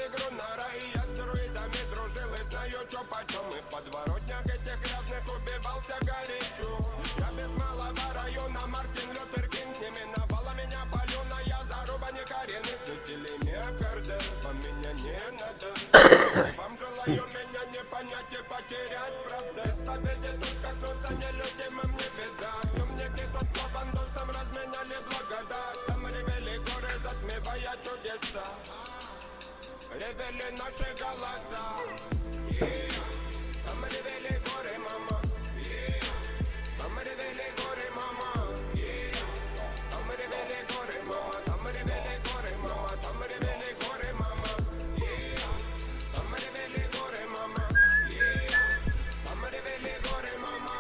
игру на рай. Я с друидами дружил и знаю, чё почем. И в подворотнях этих грязных убивался горячо. Я без малого района, Мартин Лютер Кинг. Не миновала меня полюна, я заруба некоренных жителей Миокарда. Вам меня не надо. Вам желаю меня не понять и потерять, правда. Исповеди тут как носа нелюдимым не видать. Умники тут по бандусам разменяли благодать. Там ревели горы, затмевая чудеса. Ревели наши голоса. Там ревели горы, мама. Там ревели горы, мама. Там ревели горы, мама. Там ревели горы, мама. Там ревели горы, мама. Там ревели горы, мама. Там ревели горы, мама.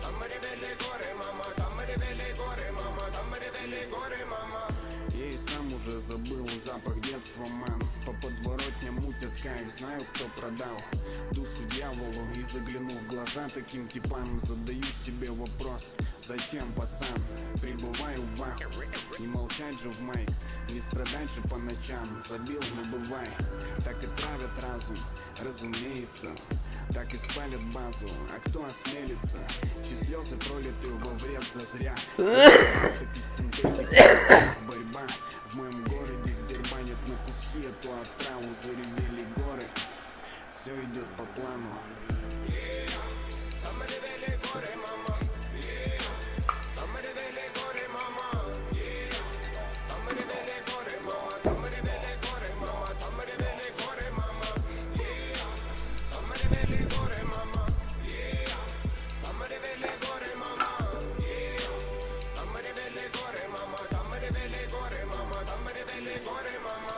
Там ревели горы, мама. Там ревели горы, мама. Там ревели горы, мама. Я и сам уже забыл запах детства, мэн. По подворотням мутят кайф, знаю, кто продал душу дьяволу. И заглянув в глаза таким типам, задаю себе вопрос: зачем, пацан? Прибываю в аху, не молчать же в майк, не страдать же по ночам. Забил, но бывай, так и травят разум, разумеется. Так и спалят базу, а кто осмелится? Чьи слезы пролиты во вред зазря. Так и синтетика, борьба в моем городе, где рванят на куски эту отраву. Заревели горы, все идет по плану. Там ревели горы, мама. Там ревели горы, мама. Там ревели горы, мама. Там ревели горы, мама. Там ревели горы, мама. Там ревели горы, мама. Там ревели горы, мама. Там ревели горы, мама. Там ревели горы, мама. Там ревели горы, мама.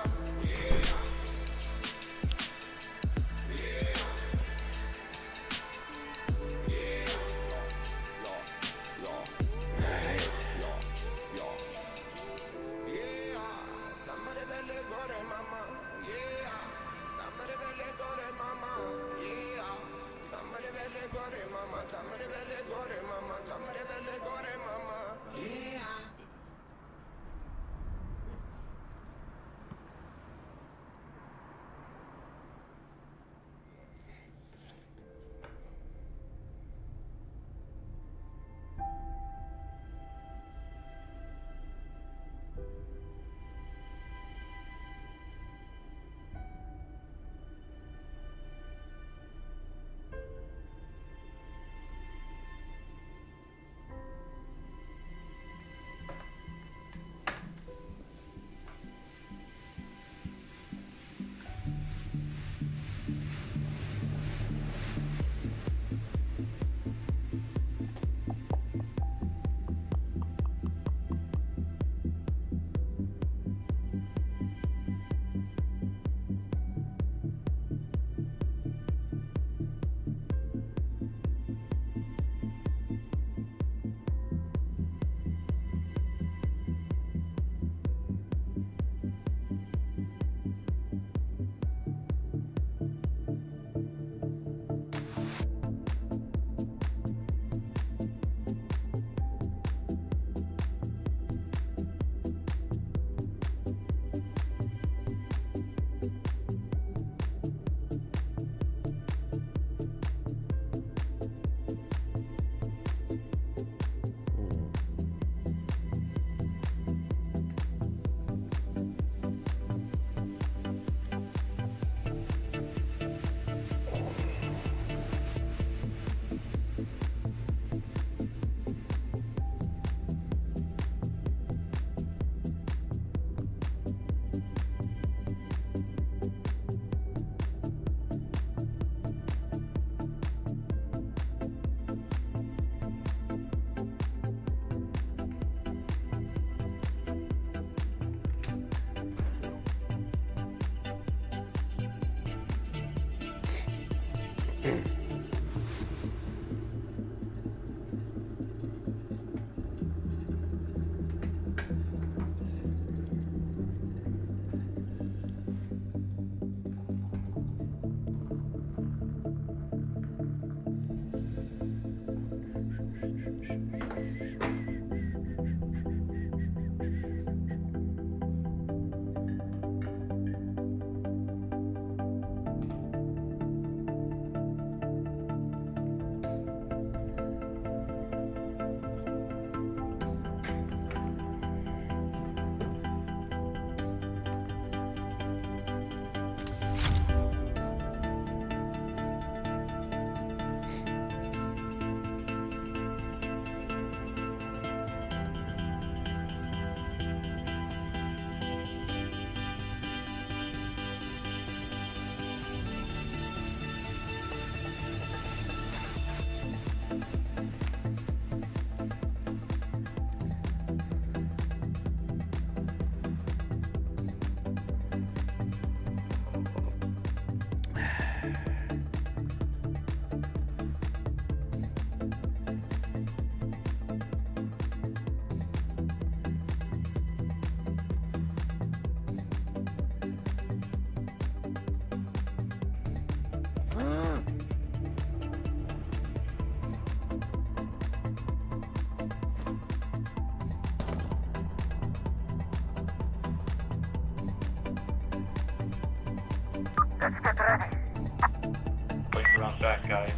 back, guys.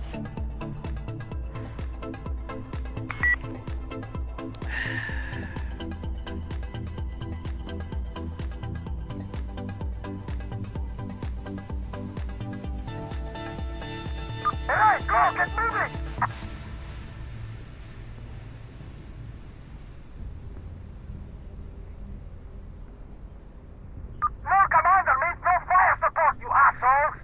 Alright, go, get moving! No commander means no fire support, you assholes!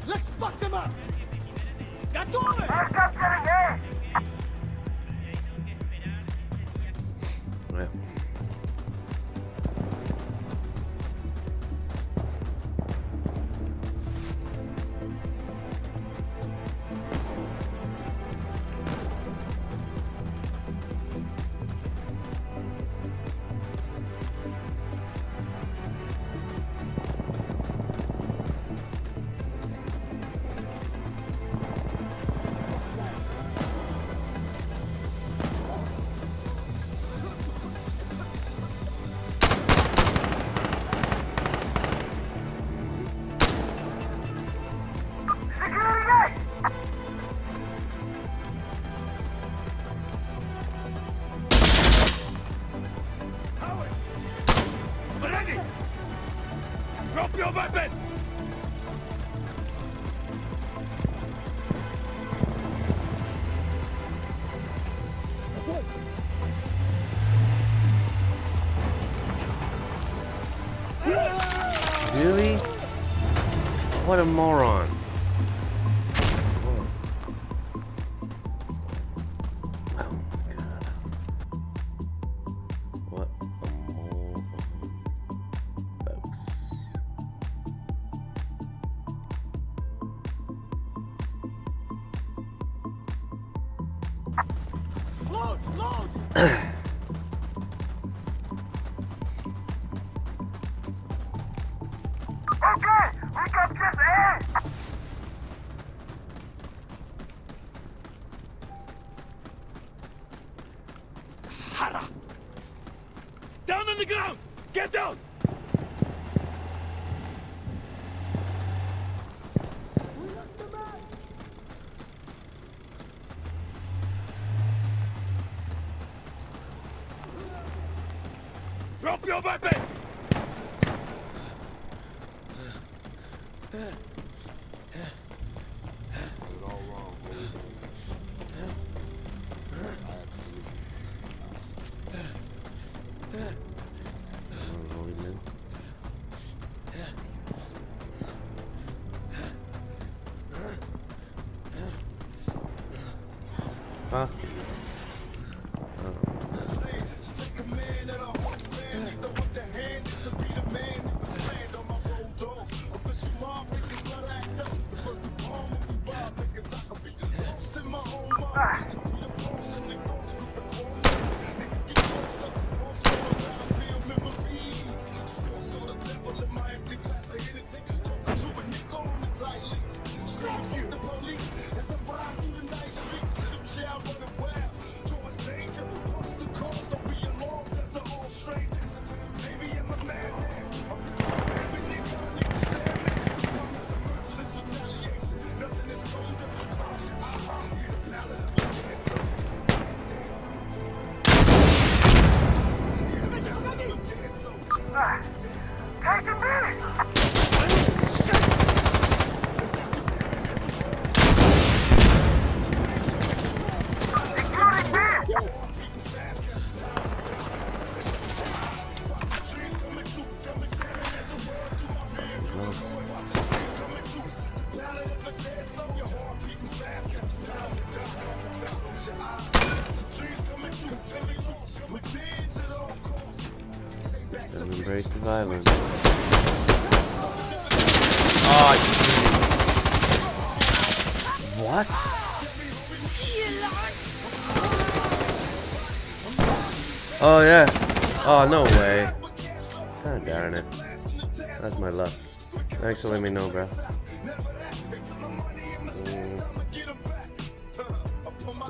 Let's fuck them up! Готовы! Aircraft getting in! Ouais. Security! Howard! Ready! Drop your weapon! Really? What a moron. Oh. Oh my god. What a moron, folks. Load! Load! Okay, we captured A! Hara! Down on the ground! Get down! Drop your weapon! Fuck. The police, as I ride through the night streets, let them shout, run away. And embrace the violence. Oh, what? Oh yeah. Oh no way. God darn it. That's my luck. Thanks for letting me know, bro.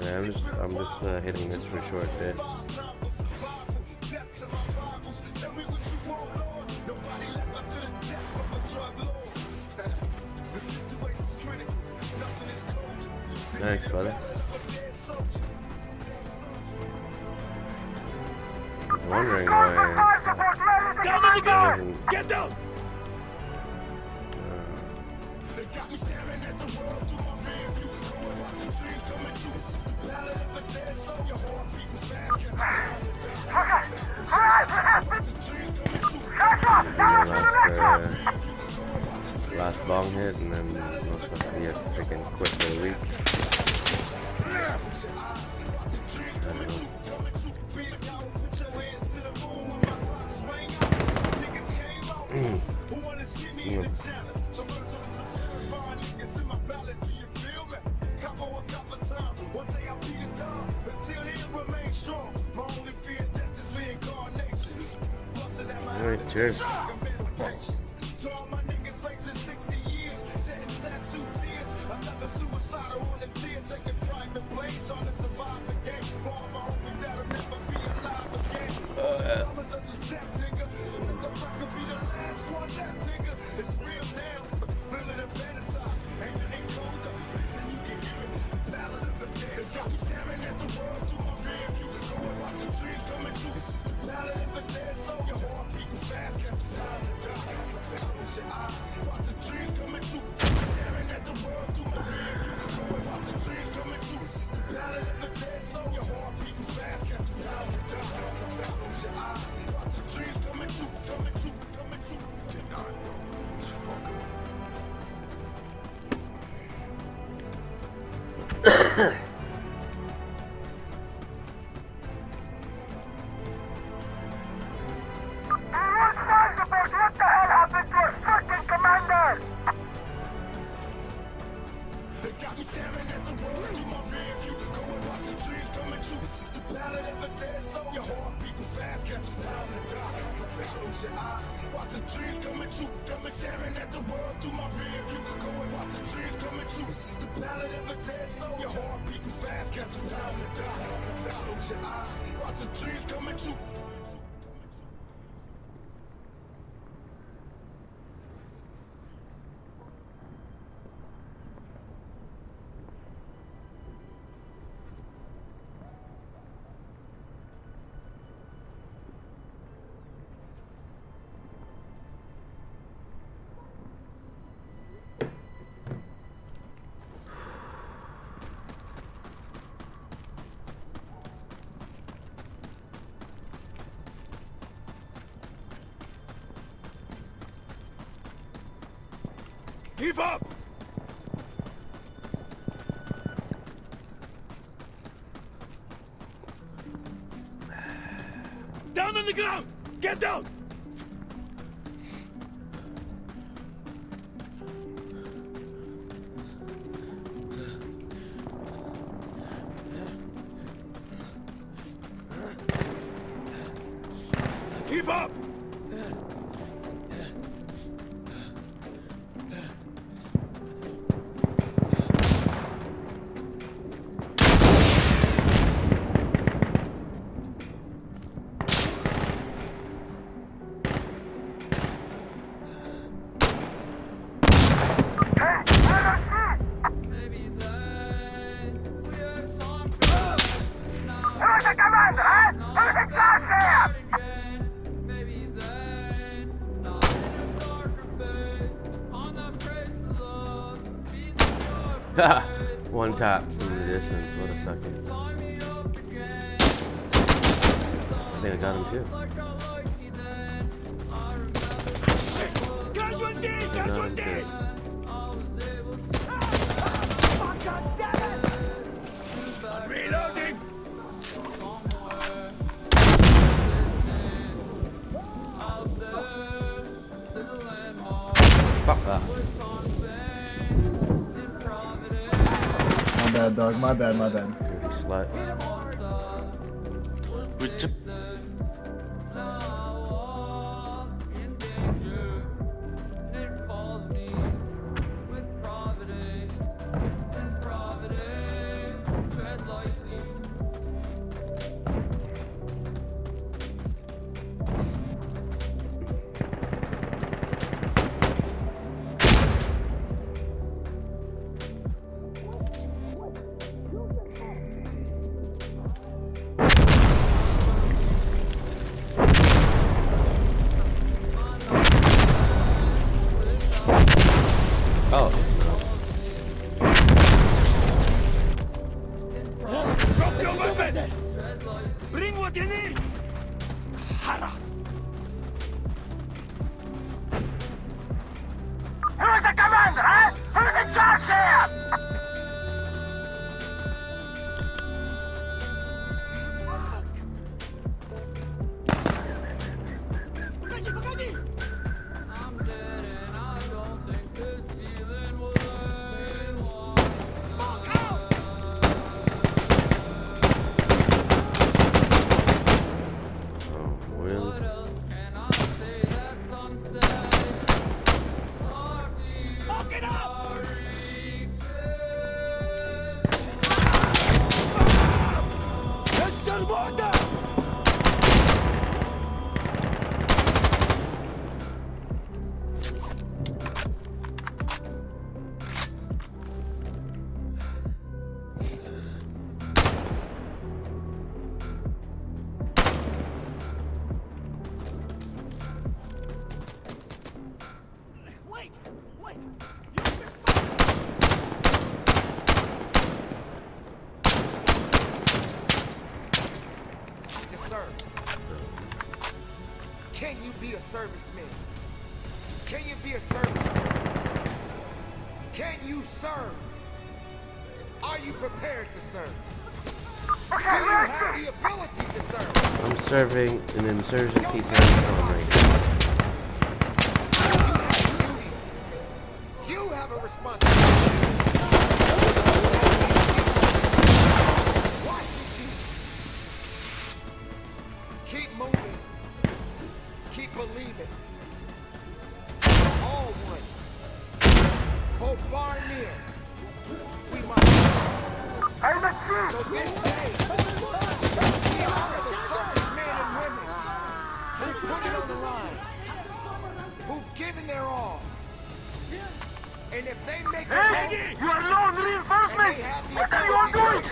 Yeah, I'm just hitting this for a short bit. Thanks, brother. I was wondering why. Down on the ground! Get down! Last bong hit, and then we're supposed to be a freaking quit for the week. Alright, cheers. Keep up! Down on the ground! Get down! Keep up! One tap from the distance. What a sucker. I think I got him too. Casualty! Casualty! Reloading! bad, dog. My bad. Dirty slut. Would you? Oh. Drop your weapon! Bring what you need! Hara! Who's the commander, huh? Who's in charge here? Oh, really? Smoke it up! Let's just water! Sir, can you be a serviceman? Can you be a serviceman? Can you serve? Are you prepared to serve? Do you have the ability to serve? I'm serving an Insurgency Sandstorm right now. You have a responsibility. Washington. Keep moving. Keep believing. We're all one. Both far and near. We must. So this day, we honor the servicemen and women who put it on the line, who've given their all. And if they make it Hey, you are low on reinforcements! What are you all doing?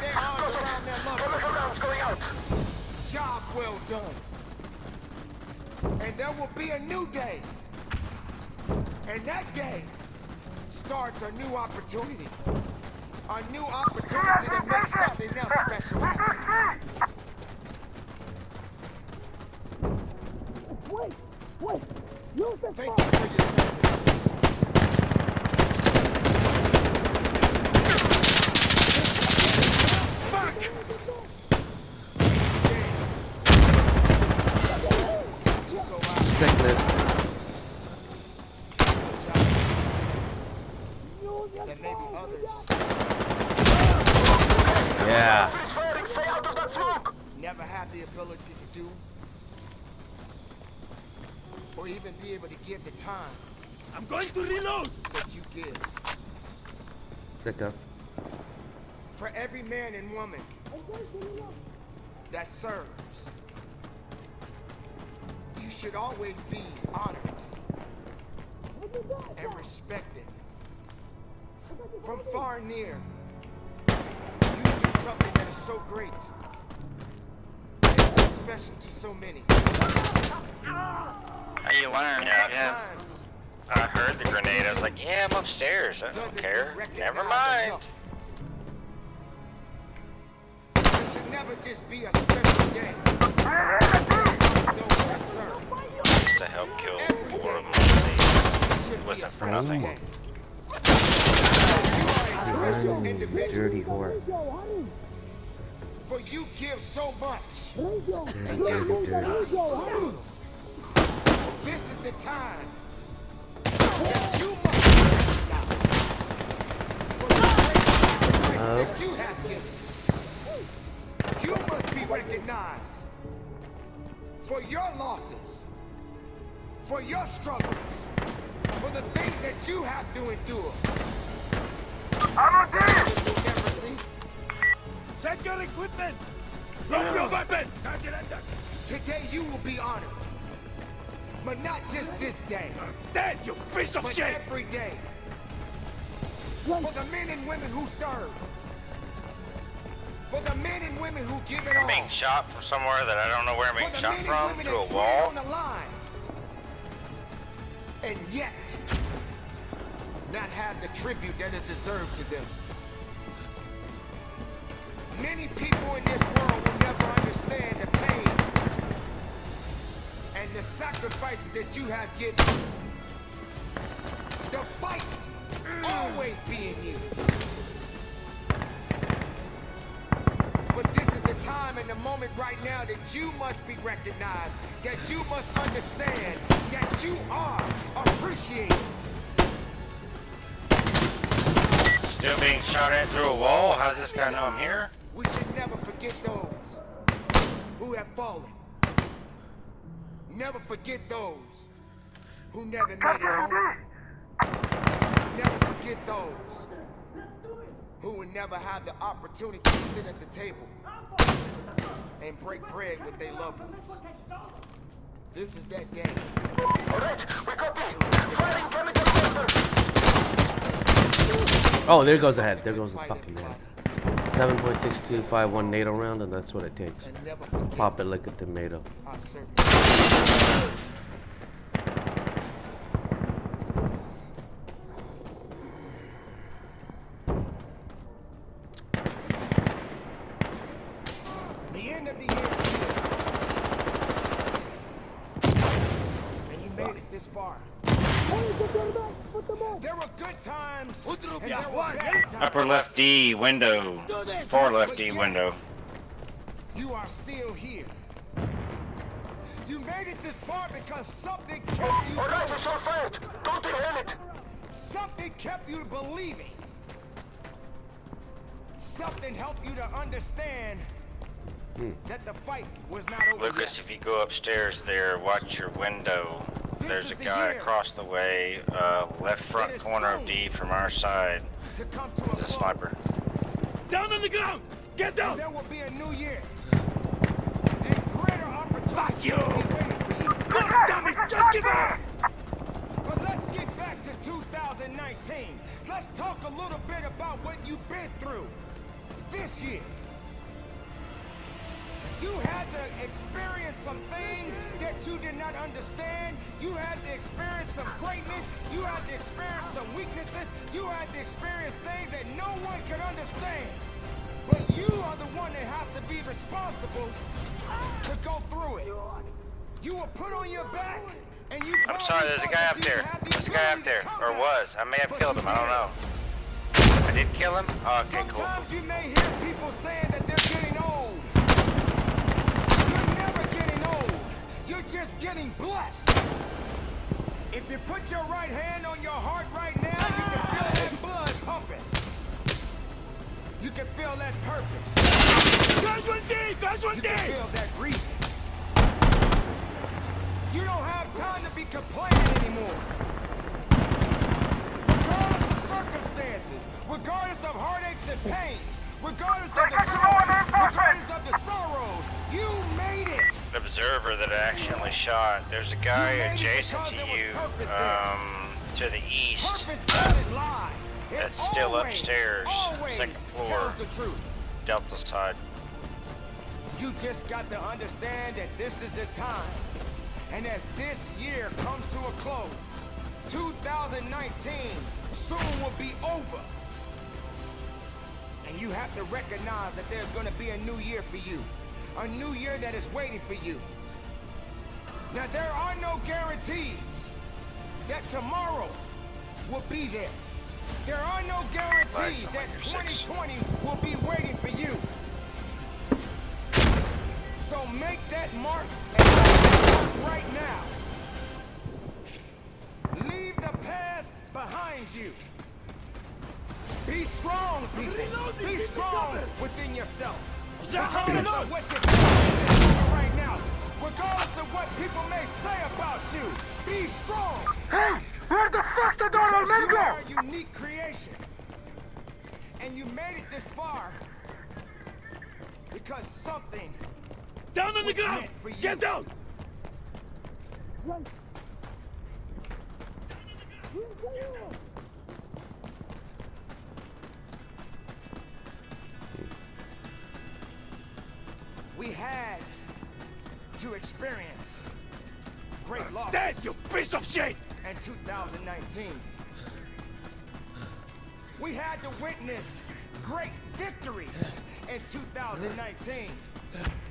Job well done. And there will be a new day. And that day starts a new opportunity. A new opportunity to make something else special happen. Thank you for your service. Sickness. There may be others. Yeah. Never have the ability to do, or even be able to give the time I'm going to reload! that you give. Sicko. For every man and woman that serves, you should always be honored and respected. From far and near, you do something that is so great and so special to so many. How you learn? Yeah. Sometimes I heard the grenade. I was like, yeah, I'm upstairs. I don't care. Never mind. it should never just be a special day. Those that serve. Just to help kill 4 of them. Should be Wasn't a for special nothing. day. Dirty whore. For you give so much. Dirty, dirty. This is the time that you must that you have given. You must be recognized for your losses, for your struggles, for the things that you have to endure. I'm on this! You'll never see. Check your equipment! Drop your weapon! Today you will be honored. But not just this day, Dead, you piece of but shit! every day. For the men and women who serve. For the men and women who give it all. Being shot from somewhere that I don't know where I'm For being the shot men and from, women through a that put it wall. on the line. And yet, not have the tribute that is deserved to them. Many people in this world will never understand the pain and the sacrifices that you have given. The fight always be in you. But this is the time and the moment right now that you must be recognized, that you must understand that you are appreciated. Still being shot at through a wall? How does this guy know I'm here? We should never forget those who have fallen. Never forget those who never made it home. Never forget those who will never have the opportunity to sit at the table and break bread with their loved ones. This is that day. Alright, we copy. Firing chemical weapons. Oh, there goes the head. There goes the fucking head. 7.6251 NATO round, and that's what it takes. And never forget Pop it like a tomato. our service. The end of the year. And you made it this far. There were good times, and there were bad times. Upper left D window. Far left D window. You are still here. You made it this far because something kept you Alright, going. it's all fired. Don't inhale it. Something kept you believing. Something helped you to understand that the fight was not over Lucas, yet. if you go upstairs there, watch your window. There's is a the guy year. across the way, left front It is corner of soon D from our side. To come to a There's a close. sniper. Down on the ground! Get down! There will be a new year. And greater opportunities Fuck you! will be waiting for you. God damn it! Just give up! But let's get back to 2019. Let's talk a little bit about what you've been through this year. You had to experience some things that you did not understand. You had to experience some greatness. You had to experience some weaknesses. You had to experience things that no one can understand. But you are the one that has to be responsible to go through it. You were put on your back, and you I'm sorry, there's a guy up there. There's a guy up there. Or was. I may have killed him, I don't know. I did kill him? Oh, okay, cool. Sometimes you may hear people saying that they're getting old. You're never getting old. You're just getting blessed. If you put your right hand on your heart right now, you can feel that blood pumping. You can feel that purpose. Casualty! You Casualty! can feel that reason. You don't have time to be complaining anymore. Regardless of circumstances, regardless of heartaches and pains, regardless of the joys, regardless of the sorrows, you made it. Observer that I accidentally shot. There's a guy You made it adjacent because to there was you, purpose there. to the east. Purpose doesn't lie. It That's still always, upstairs, always second floor. tells the truth. Delta side. You just got to understand that this is the time. And as this year comes to a close, 2019 soon will be over. And you have to recognize that there's going to be a new year for you. A new year that is waiting for you. Now, there are no guarantees that tomorrow will be there. There are no guarantees that 2020 will be waiting for you. So make that mark and make that mark right now. Leave the past behind you. Be strong, people. Be strong within yourself. Regardless Regardless of what you're feeling right now, regardless of what people may say about you, be strong. Hey, where the fuck did all our men You go? are a unique creation. And you made it this far because something Down on the was ground! meant for you. Get down! We had to experience great losses Dead, you piece of shit! in 2019. We had to witness great victories in 2019.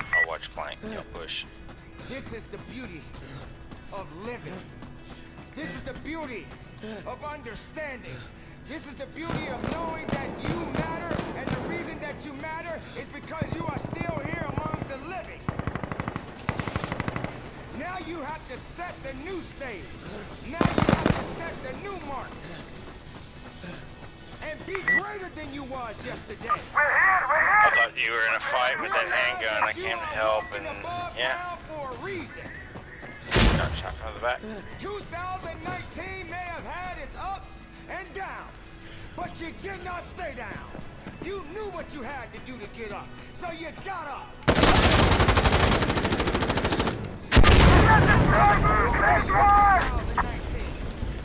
I'll watch flank. You'll push. This is the beauty of living. This is the beauty of understanding. This is the beauty of knowing that you matter, and the reason that you matter is because you are still here among the living. Now you have to set the new stage. Now you have to set the new mark. And be greater than you was yesterday. I thought you were in a fight with that handgun. I came to help, and yeah, For a reason. got shot from the back. 2019 may have had its ups and downs, but you did not stay down. You knew what you had to do to get up, so you got up.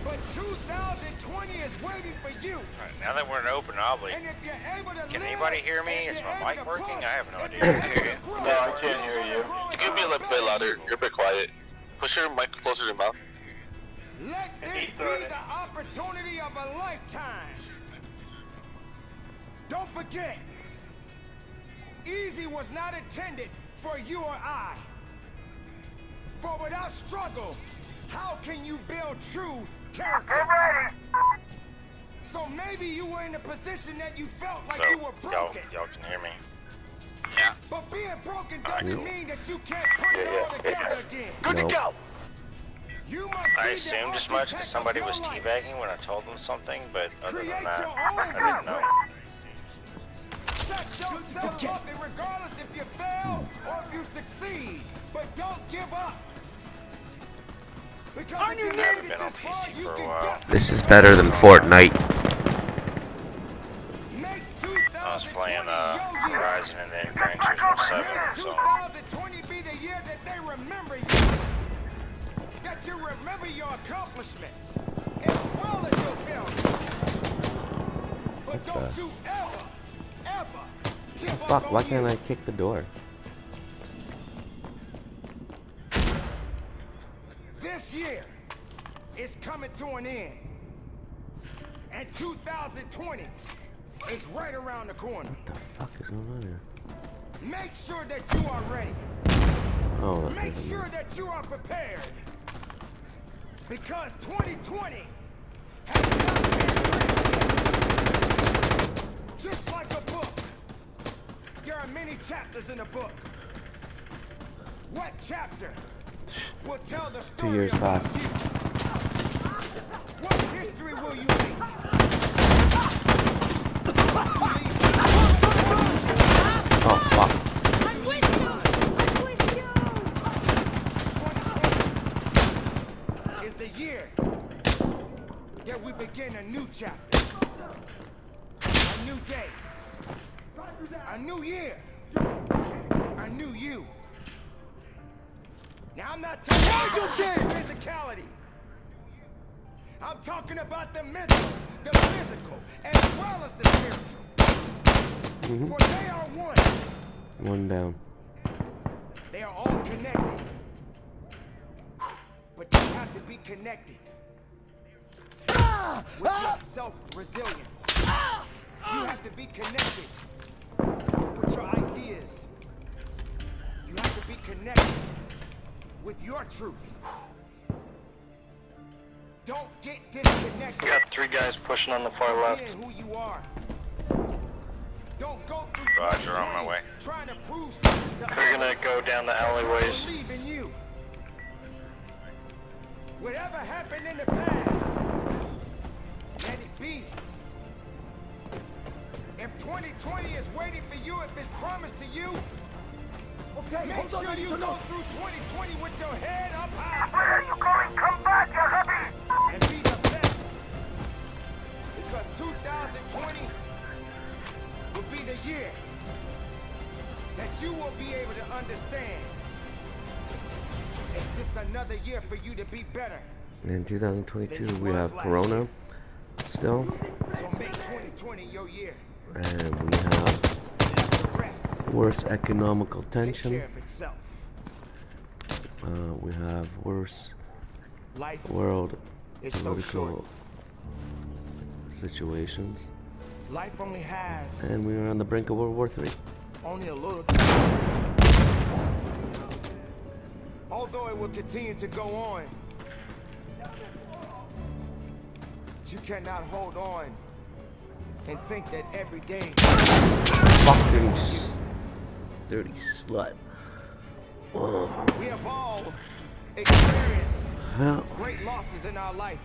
But 2020 is waiting for you. All right, now that we're in open obby, And if you're able to can live, anybody hear me? if Is you're my able mic to working? push, I have no if idea. you're I can able hear to you. grow, No, I can't hear you. if You could be a little bit louder. You're a bit quiet. Push your mic closer to your mouth. Let this be the opportunity of a lifetime. Don't forget, easy was not intended for you or I. For without struggle, how can you build true character? Get ready. So maybe you were in a position that you felt like So, you were broken. y'all can hear me. But being broken doesn't mean that you can't put it all together again. Good to Nope. go! You must I be the assumed as much because architect somebody of was your life. teabagging when I told them something, but other Create than that, your I own didn't know. blueprint. Set yourself up, and regardless if you fail or if you succeed, but don't give up. Because if you I made haven't it been on this far, PC you for a can while. definitely This is better than Fortnite. make I was playing 2020 your year. Horizon and then Gran Turismo 7, Let so 2020 be the year that they remember you. That you remember your accomplishments as well as your failures. But don't you ever give up Fuck, why on can't you. I kick the door? This year is coming to an end. And 2020 is right around the corner. What the fuck is going on here? Make sure that you are ready. Oh, Make that's sure that you are prepared. Because 2020 has not been written. Just like a book, there are many chapters in a book. What chapter will tell the story 2 years about passed. you? What history will you make? Oh, fuck. I'm with you! I'm with you! 2020 is the year that we begin a new chapter. A new day. A new year. A new you. Now I'm not talking about physicality. I'm talking about the mental, the physical, as well as the spiritual. For they are one. One down. They are all connected. But you have to be connected with your self-resilience. You have to be connected with your ideas. You have to be connected with your truth. Don't get disconnected. We got 3 guys pushing on the far left. Being who you are. Don't go through Roger, on my 2020 way. trying to prove something to They're gonna others. go down the alleyways. Believe in you. Whatever happened in the past, let it be. If 2020 is waiting for you, if it's promised to you, Okay, make hold on, sure I need you to go know. through 2020 with your head up high Where are you going? Come back, you heavy! and be the best. Because 2020 will be the year that you will be able to understand. It's just another year for you to be better. In 2022, we have Corona still, So make 2020 your year. and we have The rest worse economical take tension. care of itself. We have worse Life world is so short. political situations, Life only has and we are on the brink of World War III. only a little time. Although it will continue to go on, you cannot hold on and think that every day Fucking dirty slut. Ugh. we have all experienced Well, great losses in our life.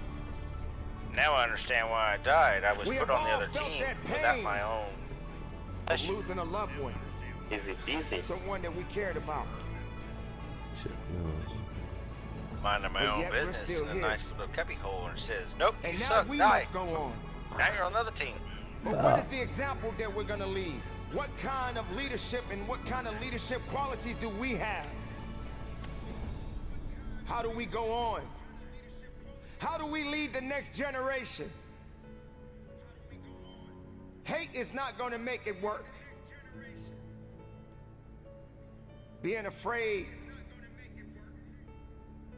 Now I understand why I died. I was We put have on the all other felt team that without pain. my own. Of losing a loved one, Easy, easy. someone that we cared about. shit, no. Minding my But own yet we're business still in a here. nice little cubby hole and it says, nope, And you now suck, we die. must go on. Now you're on another team. But what is the example that we're gonna leave? What kind of leadership and what kind of leadership qualities do we have? How do we go on? How do we lead the next generation? Hate is not gonna make it work. Being afraid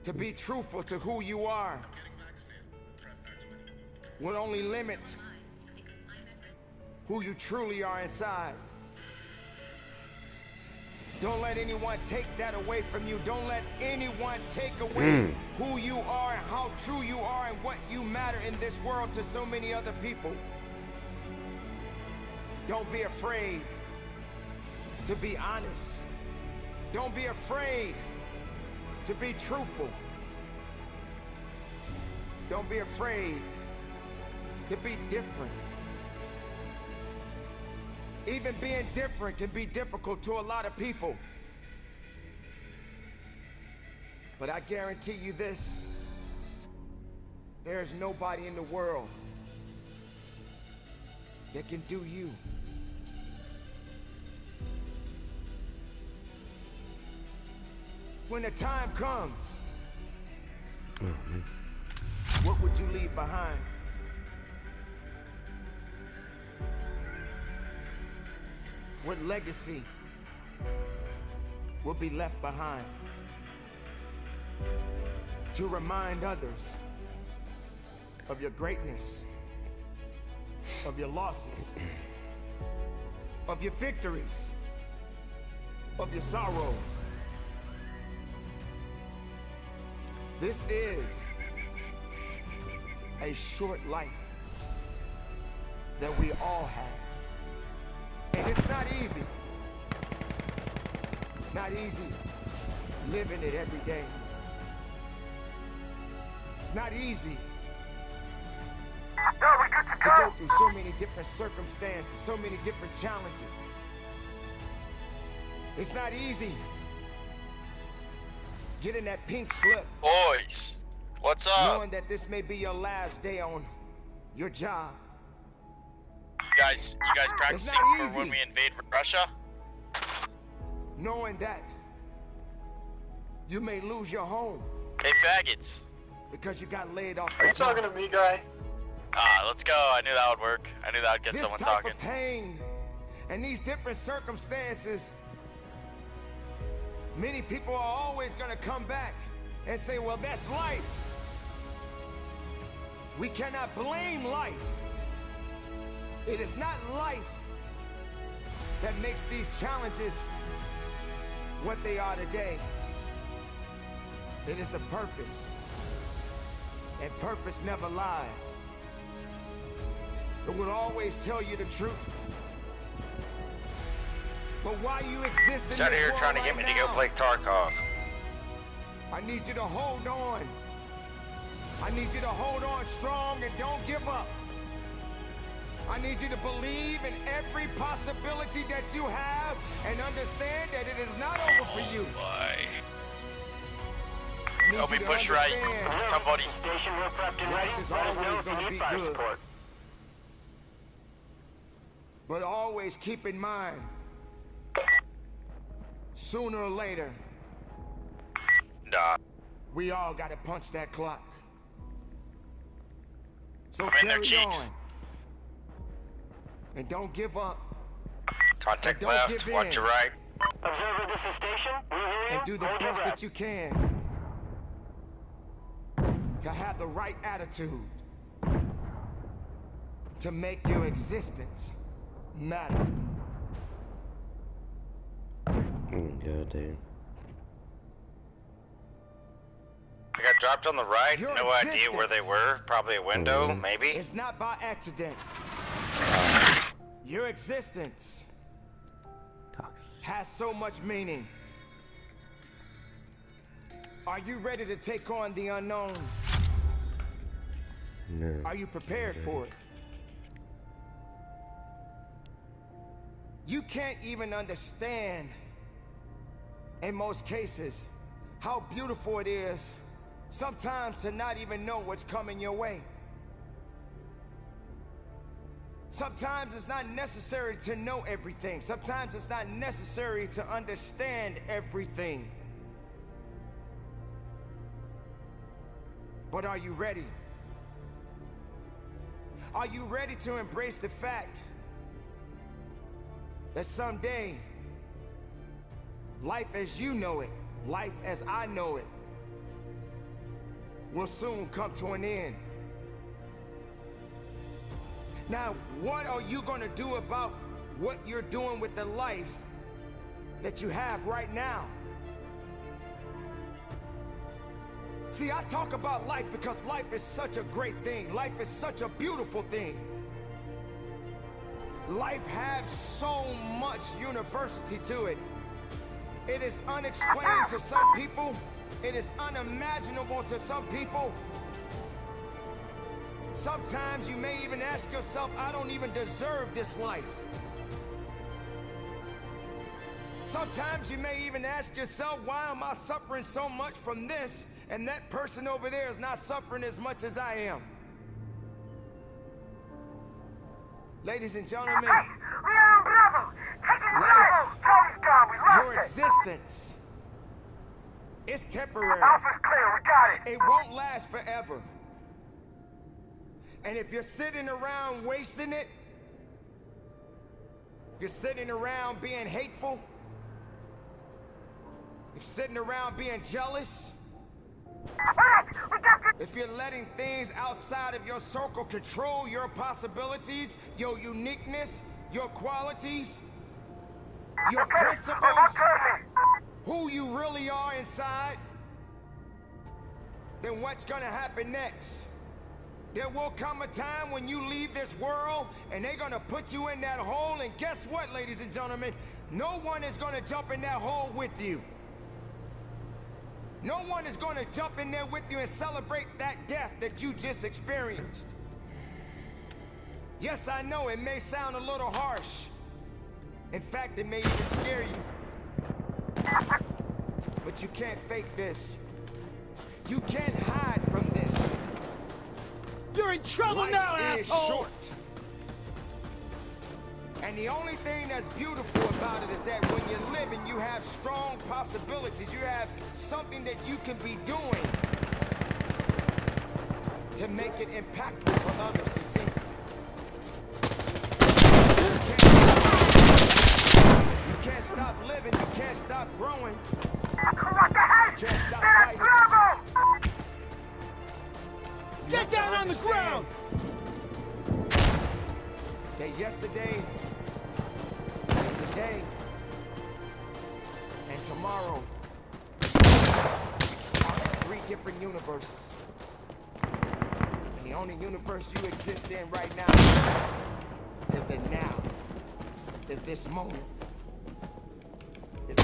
to be truthful to who you are will only limit who you truly are inside. Don't let anyone take that away from you. Don't let anyone take away who you are and how true you are and what you matter in this world to so many other people. Don't be afraid to be honest. Don't be afraid to be truthful. Don't be afraid to be different. Even being different can be difficult to a lot of people. But I guarantee you this, there's nobody in the world that can do you. When the time comes, what would you leave behind? What legacy will be left behind to remind others of your greatness, of your losses, of your victories, of your sorrows? This is a short life that we all have. And it's not easy. It's not easy living it every day. It's not easy Yo, we good to to go go? through so many different circumstances, so many different challenges. It's not easy getting that pink slip, Boys, what's up? knowing that this may be your last day on your job. You guys practicing not for easy. when we invade Russia? Knowing that you may lose your home Hey, faggots. because you got laid off Are your you talking job. to me, guy? Let's go. I knew that would work. I knew that would get This someone type talking. of pain and these different circumstances, many people are always going to come back and say, well, that's life. We cannot blame life. It is not life that makes these challenges what they are today. It is the purpose, and purpose never lies. It will always tell you the truth. But while you exist in He's out this here world trying to right get me to now, go play Tarkov. I need you to hold on. I need you to hold on strong and don't give up. I need you to believe in every possibility that you have and understand that it is not over for you. Boy. I need Help you me to push right. understand Somebody. Station we're prepped and ready. life is Let us know always if you going to need be fire good. support. But always keep in mind, sooner or later, Nah. we all gotta punch that clock. So I'm in their carry on. cheeks. And don't give up. Contact Don't left. give in. Watch your right. Observer, this is station. We hear you. And do the Hold your best breath. that you can to have the right attitude to make your existence matter. God damn. I got dropped on the right. Your No idea where they existence. were. Probably a window, maybe. It's not by accident. Your existence Cox. has so much meaning. Are you ready to take on the unknown? No. Are you prepared for it? You can't even understand, in most cases, how beautiful it is sometimes to not even know what's coming your way. Sometimes it's not necessary to know everything. Sometimes it's not necessary to understand everything. But are you ready? Are you ready to embrace the fact that someday, life as you know it, life as I know it, will soon come to an end? Now, what are you gonna do about what you're doing with the life that you have right now? See, I talk about life because life is such a great thing. Life is such a beautiful thing. Life has so much university to it. It is unexplained to some people. It is unimaginable to some people. Sometimes you may even ask yourself, I don't even deserve this life. Sometimes you may even ask yourself, why am I suffering so much from this, and that person over there is not suffering as much as I am? Ladies and gentlemen, We are on Bravo. Taking Bravo. Charlie's gone. We lost your it. existence is temporary. Alpha's clear. We got it. It won't last forever. And if you're sitting around wasting it, if you're sitting around being hateful, if you're sitting around being jealous, Alright, we got this. if you're letting things outside of your circle control your possibilities, your uniqueness, your qualities, your principles, who you really are inside, then what's gonna happen next? There will come a time when you leave this world and they're gonna put you in that hole, and guess what, ladies and gentlemen? No one is gonna jump in that hole with you. No one is gonna jump in there with you and celebrate that death that you just experienced. Yes, I know it may sound a little harsh. In fact, it may even scare you. But you can't fake this. You can't hide from this. You're in trouble Life now, is asshole! short. And the only thing that's beautiful about it is that when you're living, you have strong possibilities. You have something that you can be doing to make it impactful for others to see. You can't stop living. You can't stop growing. What the heck? You can't stop There's fighting. Bravo. You Get have to down on the understand ground! that yesterday and today and tomorrow are 3 different universes. And the only universe you exist in right now is the now. Is this moment. Is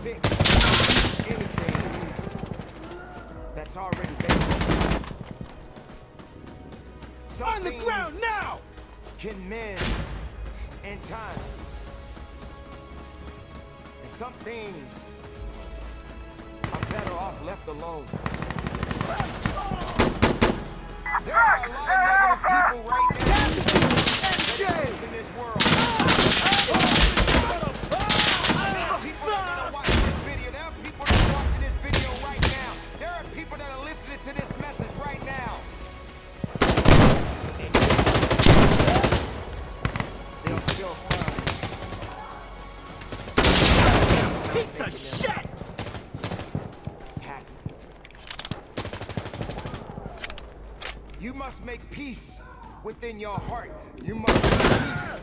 fix anything that's already been. some On the things ground now! can mend in time. And some things are better off left alone. There are a lot of negative people right now that exist in this world. People that are watching this video. There are people that are watching this video right now. There are people that are listening to this message right now. They'll still find Piece of shit! happy. You must make peace within your heart. You must make peace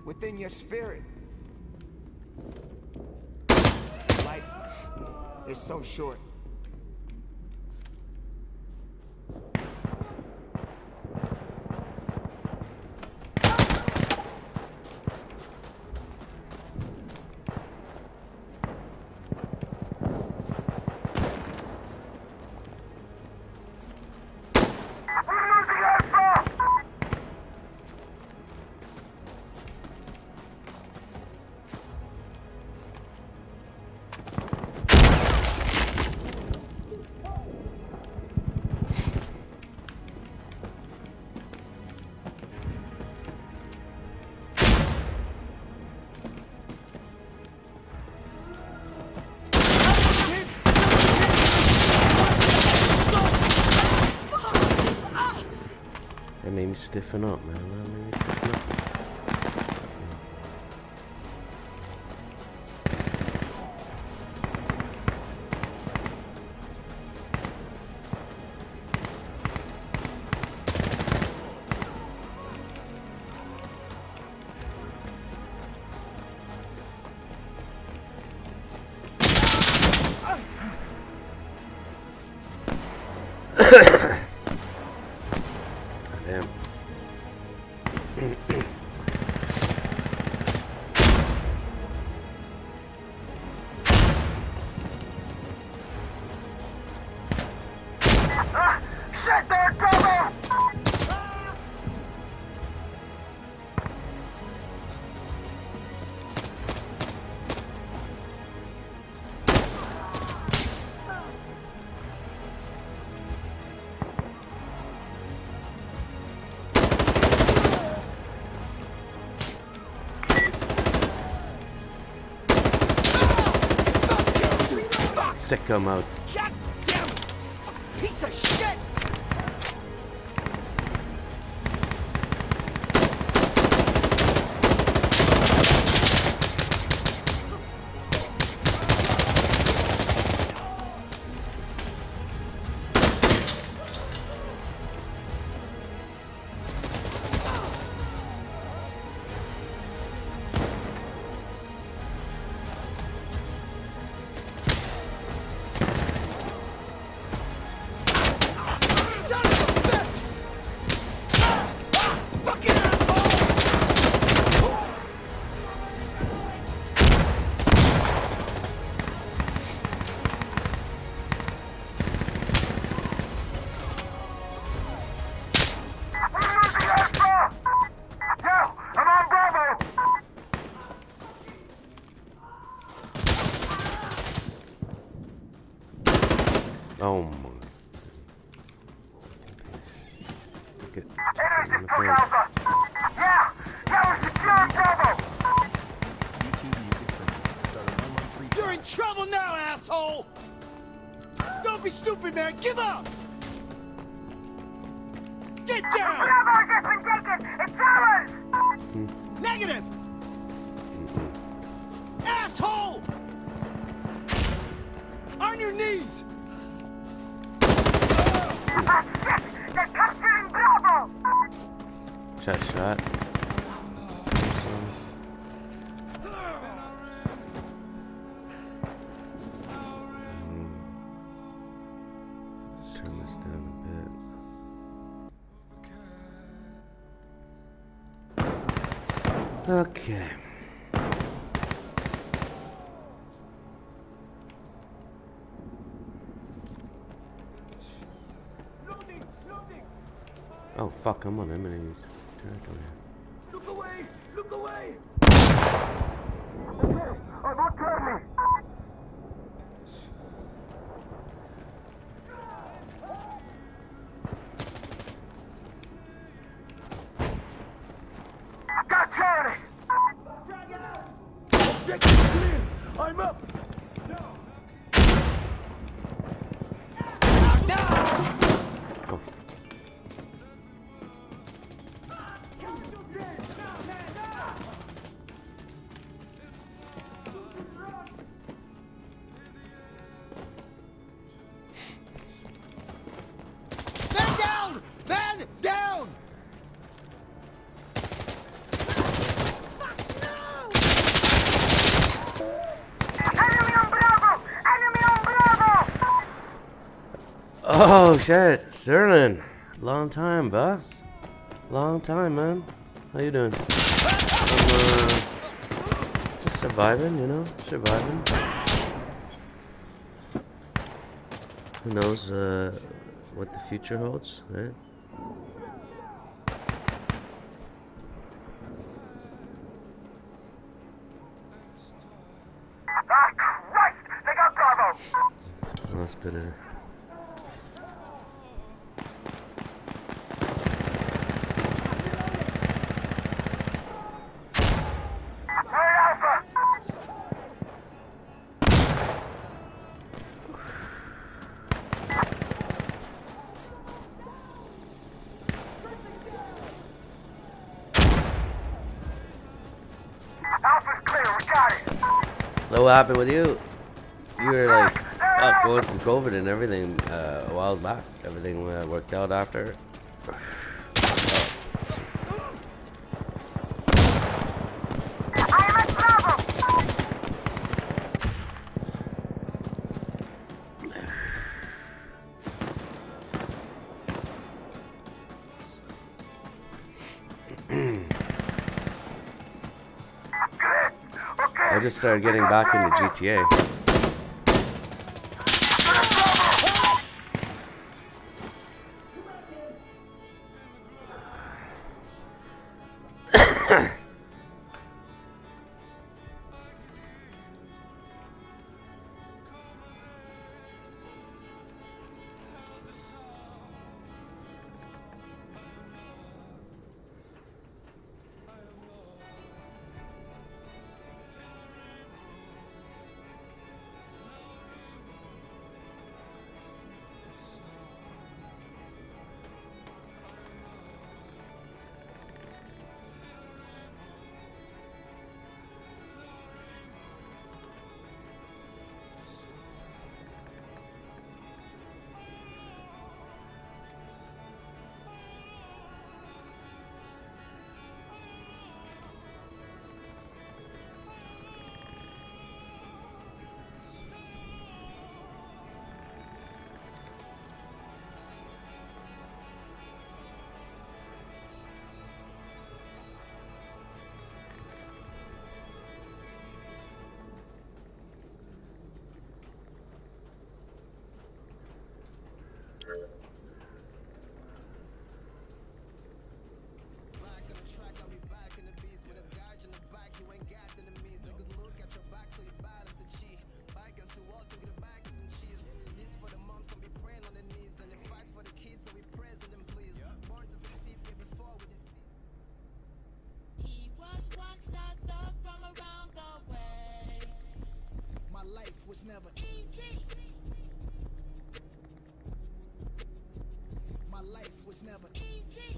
within your spirit. Life is so short. That made me stiffen up, man. That made me stiffen up. Damn. Shit, they're coming! Sicko mode. God damn it! Piece of shit! Son of a bitch! Fucking asshole! I'm on Bravo! Oh my. Get Enemies on the took phone. Alpha! Yeah! Yeah, we're securing Bravo! You're in trouble now, asshole! Don't be stupid, man! Give up! Get down! Bravo has just been taken! It's ours! Negative! Asshole! On your knees! Ah, shit! They're capturing Bravo! Shot. Turn this down a bit. Okay. Oh fuck, I'm on enemies territory. Look away! Look away! Oh, don't turn me! Got Charlie! Objective clear! I'm up! Oh. Man down! Man down! Enemy on Bravo! Enemy on Bravo! Oh shit, Sterling. Long time, bruh. Long time, man. How you doing? I'm just surviving, you know, surviving. Who knows what the future holds, right? Ah, Christ! They got Bravo! Last bit of. We're Alpha! Alpha's clear, we got it! So what happened with you? You were like going through COVID and everything a while back. Everything worked out after. I am at Bravo! I just started getting back into GTA. Was never Easy. my life was never Easy.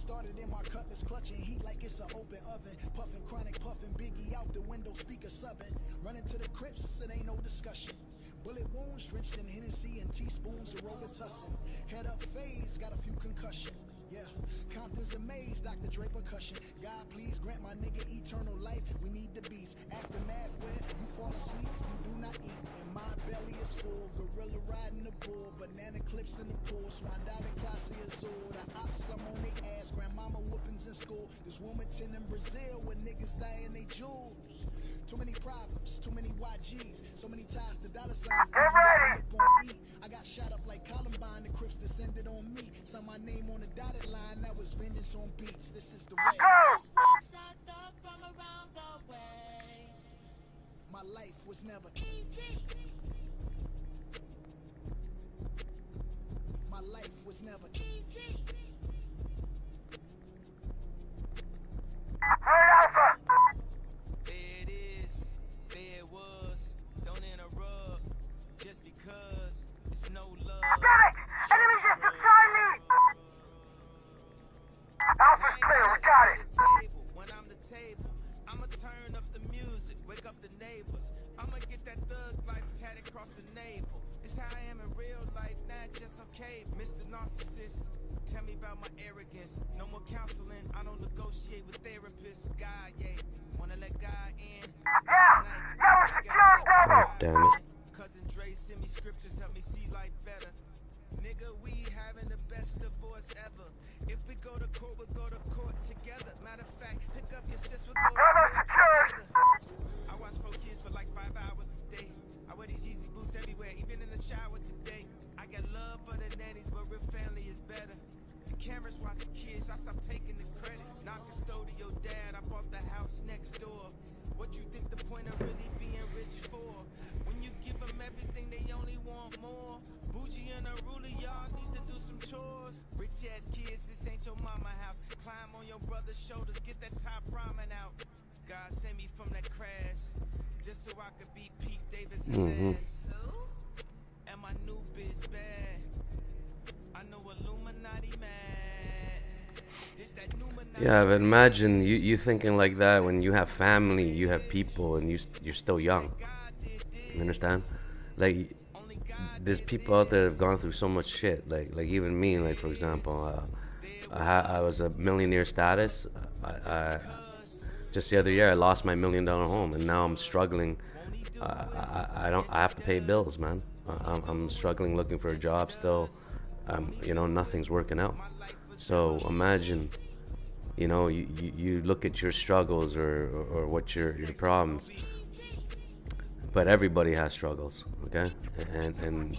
started in my cutlass clutching heat like it's an open oven, puffing chronic, puffing Biggie out the window, speaker subbing, running to the crypts, it ain't no discussion. Bullet wounds drenched in Hennessy and teaspoons of Robitussin. Head up phase, got a few concussion. Yeah, Compton's amazed, Dr. Draper cushion. God, please grant my nigga eternal life. We need the beats. Aftermath where you fall asleep, you do not eat. And my belly is full. Gorilla riding the bull, banana clips in the pool. Swan diving, classy azul. The ops, I'm on they ass. Grandmama whoopings in school. This Wilmington in Brazil where niggas dying they jewels. Too many problems, too many YGs, so many ties to dollar signs. Get ready! I got shot up like Columbine, the Crips descended on me. Saw my name on the dotted line, that was vengeance on beats. This is the way. My life was never easy. My life was never easy. Third Alpha! There it is, there it was. Don't interrupt, just because it's no love. Damn it! Enemies just beside me! Alpha's clear, we got it! When I'm the table, I'ma turn up the music, wake up the neighbors. I'ma get that thug life tatted across the navel. It's how I am in real life, not just okay. Mr. Narcissist, tell me about my arrogance. No more counseling, I don't negotiate with therapists. God, yeah, wanna let God in. Yeah! Yeah, we're secure double! God damn it. Cousin Dre send me scriptures, help me see life better. Nigga, we having the best divorce ever. If we go to court, we'll go to court together. Matter of fact, pick up your sis, we'll go to Brother court secured! together. I watch 4 kids for like 5 hours a day. I wear these Yeezy boots everywhere, even in the shower today. I got love for the nannies, but real family is better. The cameras watch the kids, I stopped taking the credit. Not custodial dad, I bought the house next door. What you think the point of really being rich for? When you give them everything, they only want more. Bougie and unruly, y'all need to do some chores. Rich ass kids, this ain't your mama house. Climb on your brother's shoulders, get that top ramen out. God sent me from that crash, just so I could beat Pete Davis' ass. And my new bitch bad. I know Illuminati mad. This that Numinati. Yeah, but imagine you thinking like that when you have family, you have people, and you're still young. You understand? Like, there's people out there that have gone through so much shit. Like even me. Like, for example, I was a millionaire status. I just the other year I lost my $1 million home, and now I'm struggling. I have to pay bills, man. I'm struggling looking for a job still. You know, nothing's working out. So imagine, you know, you look at your struggles or what your problems, but everybody has struggles, okay? And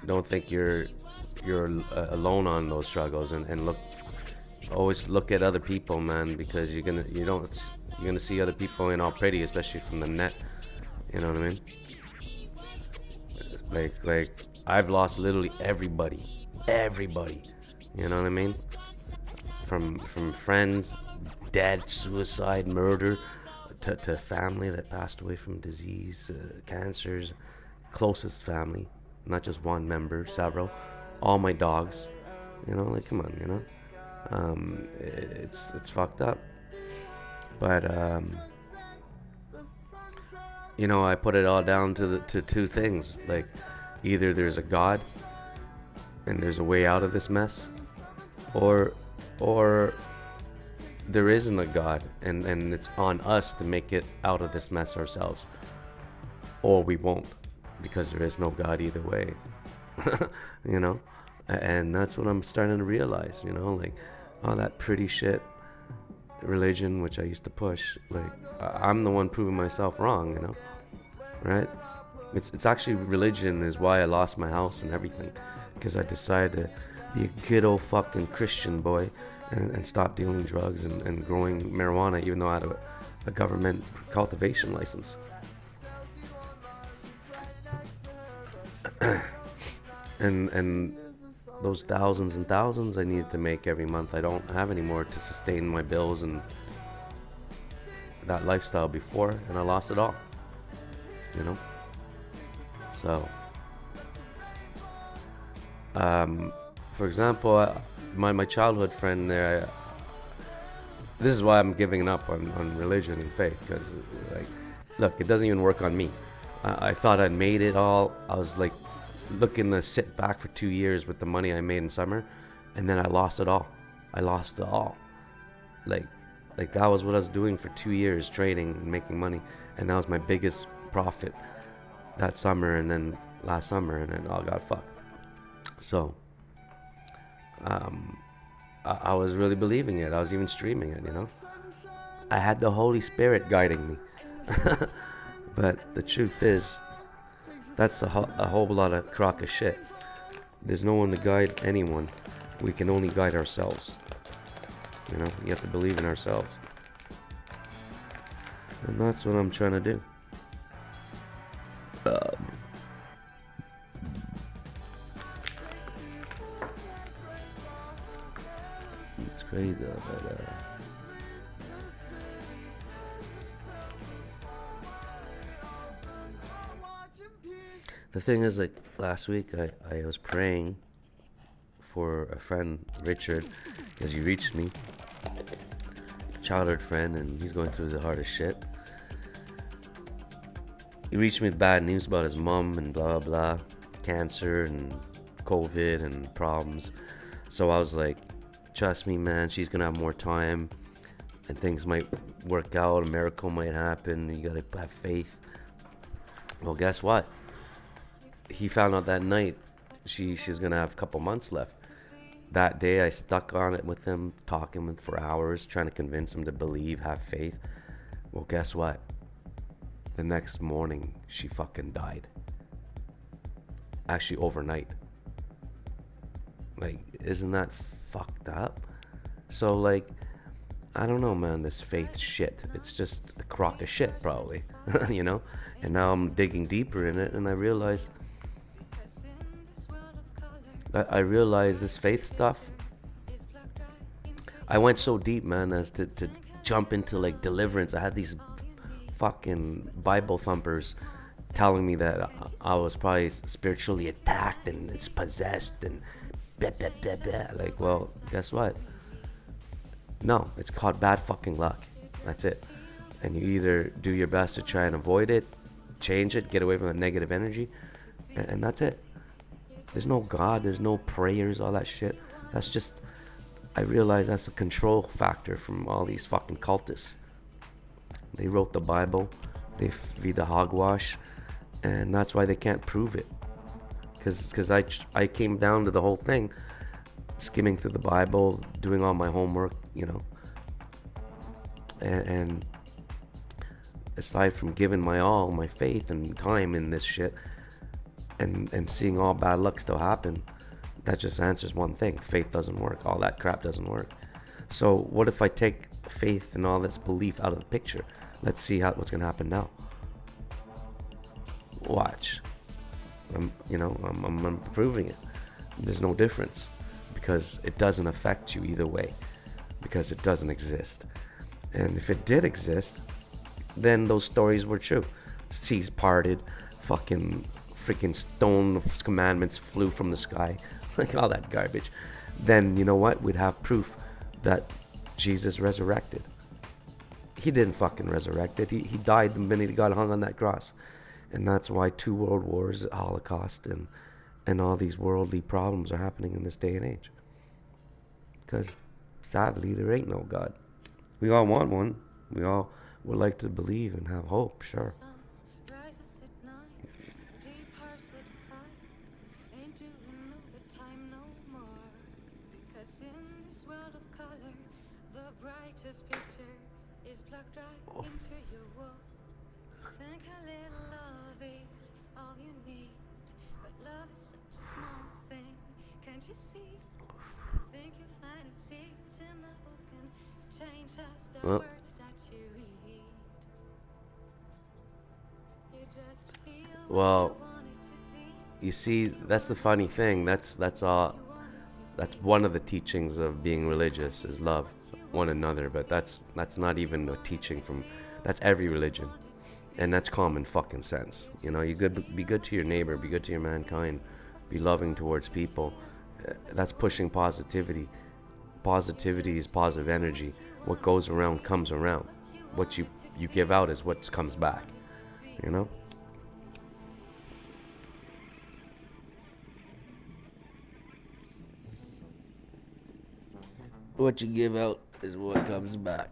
don't think you're alone on those struggles, and always look at other people, man, because you're gonna see other people in all pretty, especially from the net. You know what I mean? Like I've lost literally everybody. You know what I mean? From friends, dead, suicide, murder, to family that passed away from disease, cancers, closest family, not just one member, several, all my dogs. You know, like, come on, you know. It's fucked up. But you know, I put it all down to two things. Like, either there's a God and there's a way out of this mess, or there isn't a God, and it's on us to make it out of this mess ourselves, or we won't, because there is no God either way. You know, and that's what I'm starting to realize. You know, like, all that pretty shit religion which I used to push, like, I'm the one proving myself wrong, you know, right? It's actually religion is why I lost my house and everything, because I decided to be a good old fucking Christian boy and stop dealing drugs and growing marijuana, even though I had a government cultivation license. and those thousands and thousands I needed to make every month, I don't have anymore to sustain my bills and that lifestyle before, and I lost it all, you know. So for example, my childhood friend there, this is why I'm giving up on religion and faith, because, like, look, it doesn't even work on me. I thought I'd made it all. I was like looking to sit back for 2 years with the money I made in summer, and then I lost it all. Like that was what I was doing for 2 years, trading and making money, and that was my biggest profit that summer, and then last summer, and then all got fucked. So I was really believing it. I was even streaming it, you know. I had the Holy Spirit guiding me. But the truth is, that's a whole lot of crock of shit. There's no one to guide anyone. We can only guide ourselves. You know, you have to believe in ourselves. And that's what I'm trying to do. It's crazy though, but the thing is, like, last week I was praying for a friend, Richard, because he reached me, childhood friend, and he's going through the hardest shit. He reached me with bad news about his mom and blah blah, cancer and COVID and problems. So I was like, trust me, man, she's gonna have more time and things might work out, a miracle might happen, you gotta have faith. Well, guess what? He found out that night she's gonna have a couple months left. That day I stuck on it with him, talking with for hours, trying to convince him to believe, have faith. Well, guess what? The next morning she fucking died. Actually, overnight. Like, isn't that fucked up? So, like, I don't know, man, this faith shit. It's just a crock of shit, probably. You know? And now I'm digging deeper in it, and I realize this faith stuff. I went so deep, man, as to jump into, like, deliverance. I had these fucking Bible thumpers telling me that I was probably spiritually attacked and it's possessed and blah, blah, blah, blah. Like, well, guess what? No, it's called bad fucking luck. That's it. And you either do your best to try and avoid it, change it, get away from the negative energy, and that's it. There's no God, there's no prayers, all that shit. That's just, I realize that's a control factor from all these fucking cultists. They wrote the Bible, they feed the hogwash, and that's why they can't prove it. Because I came down to the whole thing, skimming through the Bible, doing all my homework, you know. And aside from giving my all, my faith and time in this shit, and seeing all bad luck still happen, that just answers one thing: faith doesn't work. All that crap doesn't work. So what if I take faith and all this belief out of the picture? Let's see what's gonna happen now. Watch. I'm proving it. There's no difference, because it doesn't affect you either way, because it doesn't exist. And if it did exist, then those stories were true. Seas parted, freaking stone commandments flew from the sky, like all that garbage. Then, you know what? We'd have proof that Jesus resurrected. He didn't fucking resurrect it. He died the minute he got hung on that cross. And that's why 2 world wars, Holocaust, and all these worldly problems are happening in this day and age. Because sadly, there ain't no God. We all want one. We all would like to believe and have hope, sure. Well, well, you see, that's the funny thing. That's one of the teachings of being religious, is love one another. But that's not even a teaching that's every religion, and that's common fucking sense. You know, be good to your neighbor, be good to your mankind, be loving towards people. That's pushing positivity. Positivity is positive energy. What goes around comes around. What you give out is what comes back. You know? What you give out is what comes back.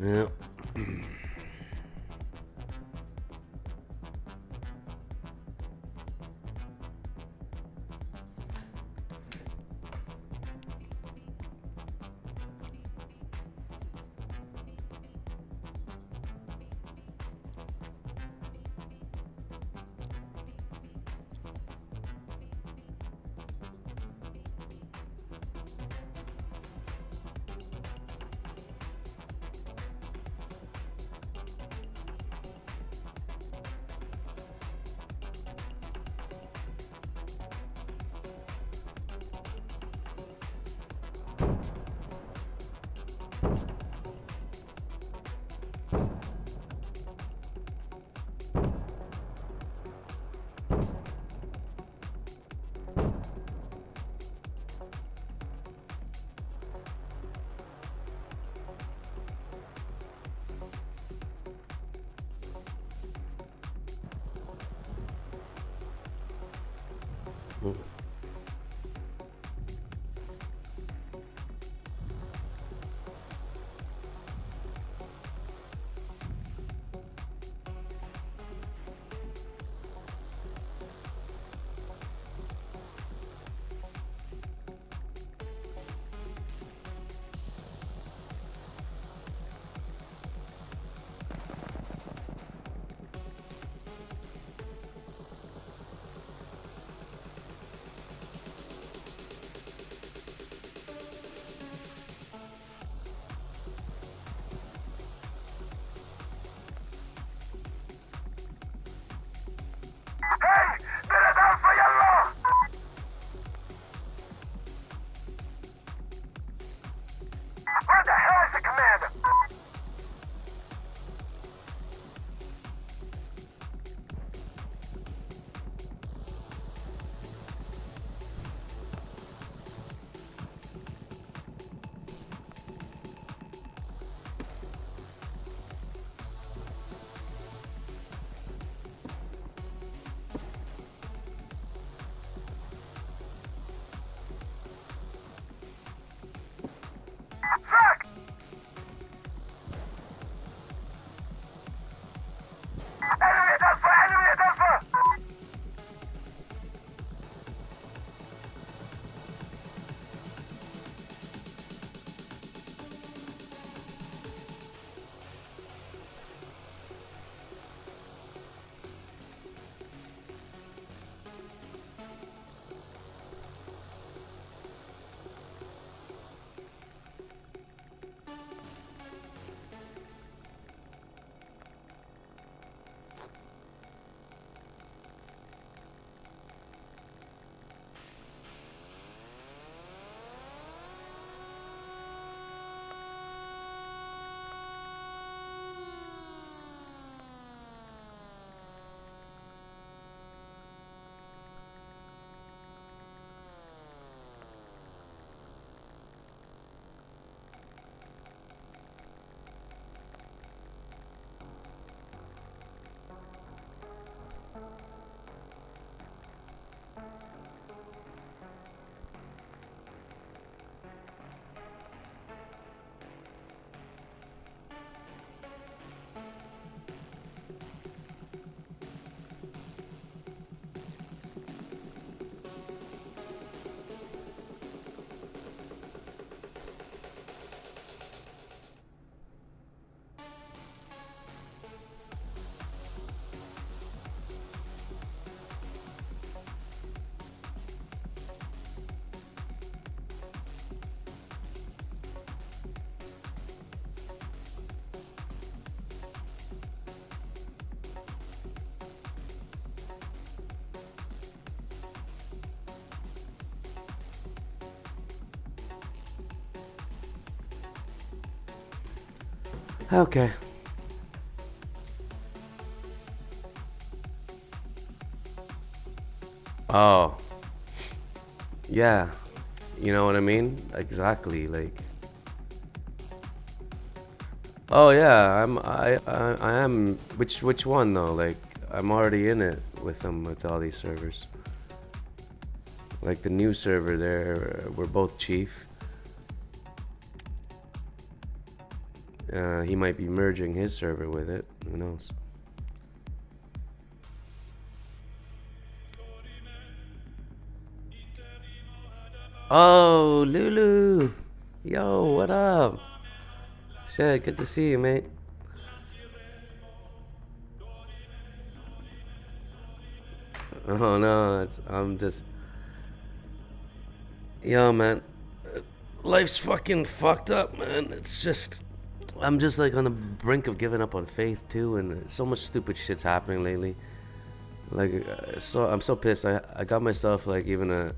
Yeah. Hey! Philadelphia Yellow! Where the hell is the commander? Fuck! Enemy Delta! Enemy Delta! Okay. Oh. Yeah. You know what I mean? Exactly. Like. Oh yeah. I am. Which one though? Like I'm already in it with them with all these servers. Like the new server there, we're both chief. He might be merging his server with it. Who knows? Oh, Lulu. Yo, what up? Shit, good to see you, mate. Oh no, I'm just. Yo, man. Life's fucking fucked up, man. It's just. I'm just like on the brink of giving up on faith too, and so much stupid shit's happening lately. Like, so I'm so pissed. I got myself like even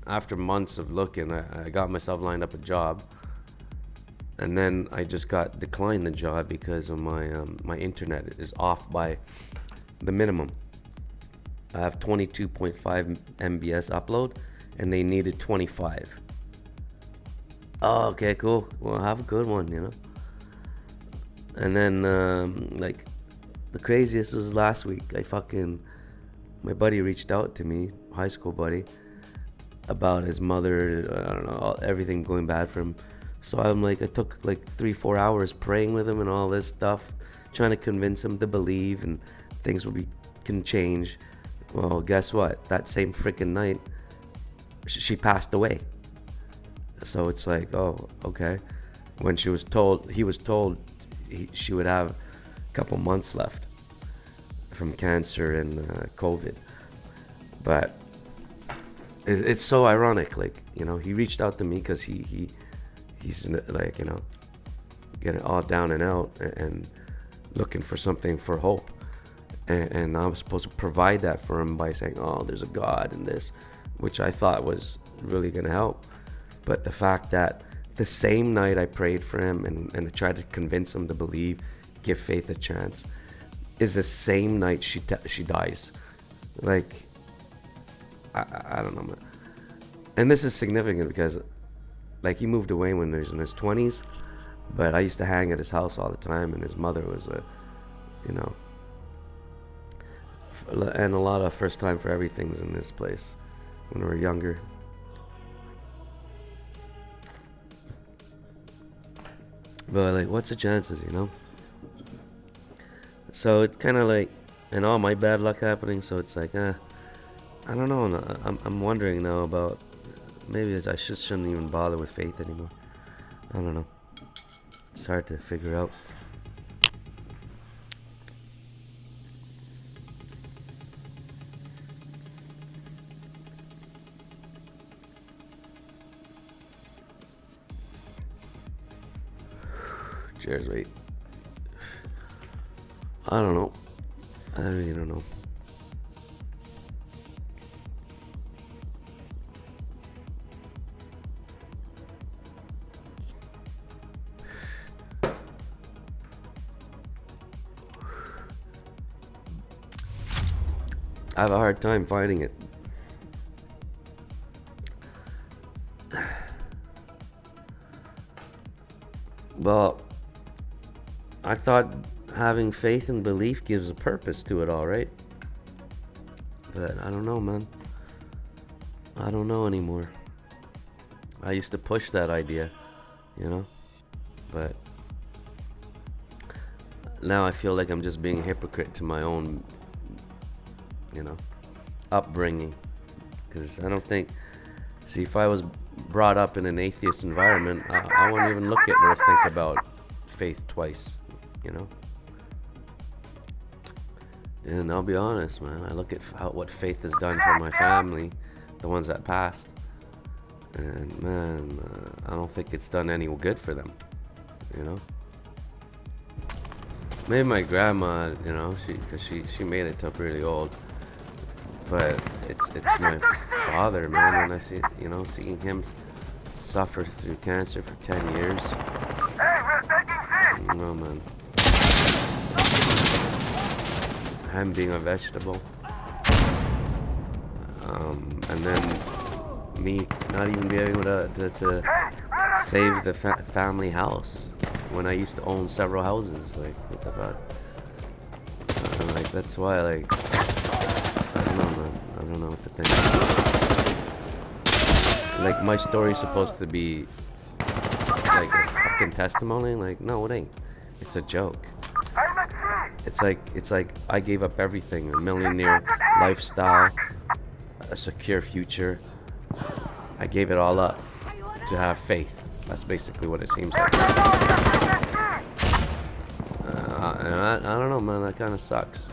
after months of looking, I got myself lined up a job, and then I just got declined the job because of my internet is off by the minimum. I have 22.5 MBS upload, and they needed 25. Oh, okay, cool. Well, have a good one, you know. And then, like, the craziest was last week. my buddy reached out to me, high school buddy, about his mother, I don't know, everything going bad for him. So I'm like, I took like 3-4 hours praying with him and all this stuff, trying to convince him to believe and things can change. Well, guess what? That same freaking night, she passed away. So it's like, oh, okay. When he was told she would have a couple months left from cancer and COVID. But it's so ironic, like, you know, he reached out to me because he's like, you know, getting all down and out and looking for something for hope. And I was supposed to provide that for him by saying, oh, there's a God in this, which I thought was really going to help. But the fact that the same night I prayed for him and I tried to convince him to believe, give faith a chance, is the same night she dies. Like, I don't know, man. And this is significant because, like, he moved away when he was in his 20s, but I used to hang at his house all the time, and his mother was you know, and a lot of first time for everything's in this place when we were younger. But like, what's the chances, you know? So it's kind of like, and all my bad luck happening. So it's like, I don't know. I'm wondering now about maybe I shouldn't even bother with faith anymore. I don't know. It's hard to figure out. Cheers, wait. I don't know. I really don't know. I have a hard time finding it. Well, I thought having faith and belief gives a purpose to it all, right? But I don't know, man. I don't know anymore. I used to push that idea, you know? But now I feel like I'm just being a hypocrite to my own, you know, upbringing. Because I don't think, see, if I was brought up in an atheist environment, I won't even look at or think about faith twice, you know? And I'll be honest, man, I look at what faith has done for my family, the ones that passed, and man, I don't think it's done any good for them, you know? Maybe my grandma, you know, because she made it up really old, but it's my father, man, when I see, you know, seeing him suffer through cancer for 10 years. Hey, we're taking C! No, man. Him being a vegetable. And then me not even being able to save the family house when I used to own several houses. Like, what the fuck? Like, that's why, like, I don't know, man. I don't know what to think. Like, my story's supposed to be like a fucking testimony. Like, no, it ain't. It's a joke. It's like I gave up everything, a millionaire lifestyle, a secure future. I gave it all up to have faith. That's basically what it seems like. And I don't know, man, that kind of sucks.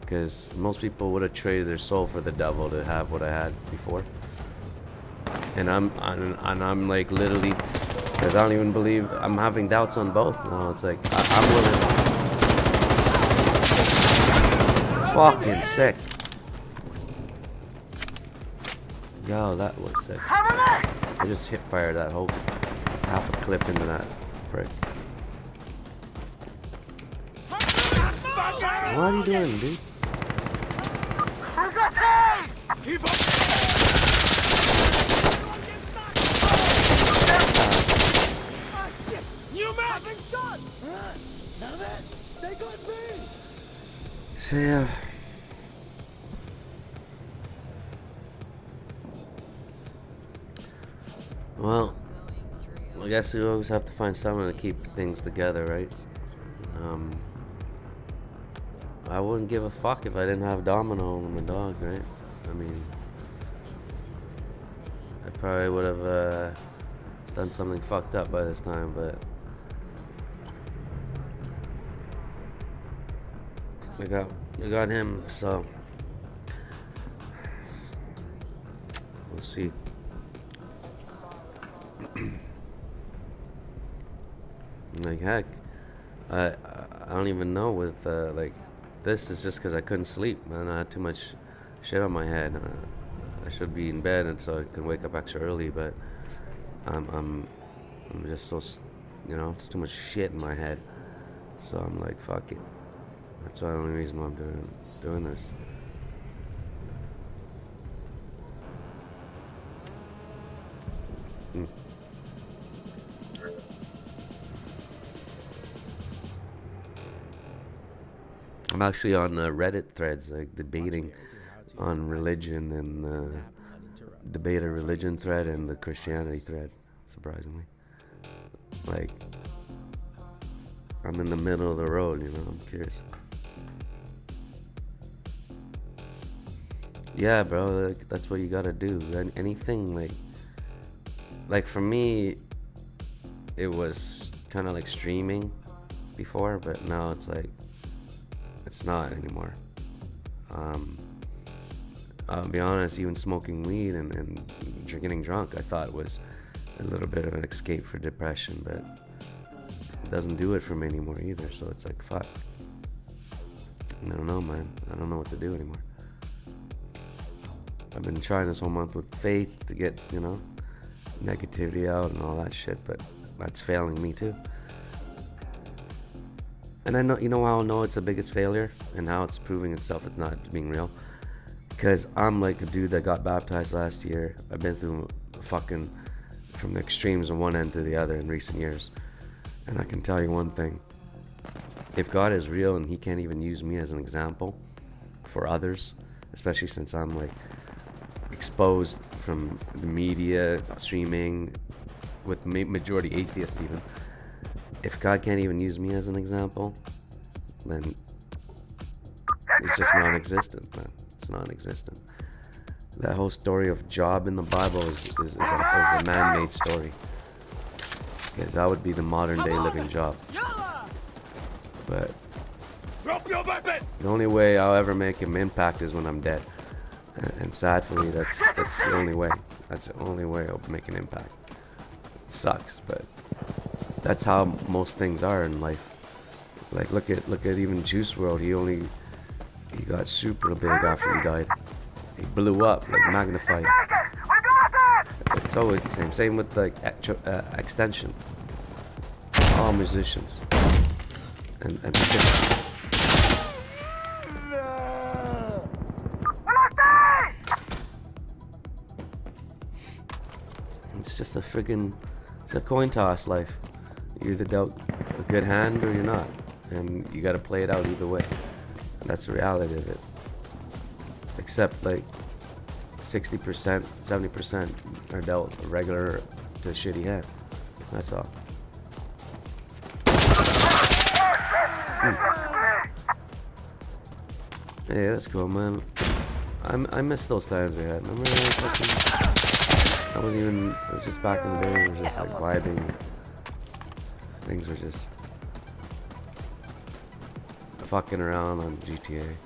Because most people would have traded their soul for the devil to have what I had before. And I'm like literally, because I don't even believe, I'm having doubts on both now. It's like, I'm willing. Fucking sick. Yo, that was sick. I just hit fired that whole half a clip into that prick. What are you doing, dude? So yeah, Well, I guess you always have to find someone to keep things together, right? I wouldn't give a fuck if I didn't have Domino and my dog, right? I mean, I probably would have done something fucked up by this time, but I got him, so we'll see. Like heck, I don't even know with like this is just because I couldn't sleep, man. I had too much shit on my head. I should be in bed and so I can wake up extra early, but I'm just so, you know, it's too much shit in my head. So I'm like, fuck it. That's the only reason why I'm doing this. I'm actually on Reddit threads, like debating on religion and debate a religion thread and the Christianity thread, surprisingly. Like, I'm in the middle of the road, you know, I'm curious. Yeah, bro, like, that's what you gotta do. Anything, like for me, it was kind of like streaming before, but now it's like, it's not anymore. I'll be honest, even smoking weed and getting drunk, I thought was a little bit of an escape for depression, but it doesn't do it for me anymore either, so it's like, fuck. I don't know, man. I don't know what to do anymore. I've been trying this whole month with faith to get, you know, negativity out and all that shit, but that's failing me too. And I know, you know how I'll know it's the biggest failure and how it's proving itself it's not being real? Because I'm like a dude that got baptized last year. I've been through fucking from the extremes of one end to the other in recent years. And I can tell you one thing. If God is real and he can't even use me as an example for others, especially since I'm like exposed from the media, streaming, with majority atheists even, if God can't even use me as an example, then it's just non-existent, man. It's non-existent. That whole story of Job in the Bible is a man-made story. Because that would be the modern-day living Job. But the only way I'll ever make an impact is when I'm dead. And sadly, that's the only way. That's the only way I'll make an impact. It sucks, but that's how most things are in life. Like look at even Juice WRLD. He got super big after he died. He blew up, like magnified. It's always the same. Same with like Extension. All musicians. And it's just a friggin', it's a coin toss life. You're either dealt a good hand or you're not, and you gotta play it out either way. And that's the reality of it. Except like 60%, 70% are dealt a regular to shitty hand. That's all. Hey, that's cool, man. I miss those times we had. Remember, it was just back in the day. It was just like vibing. Things were just fucking around on GTA.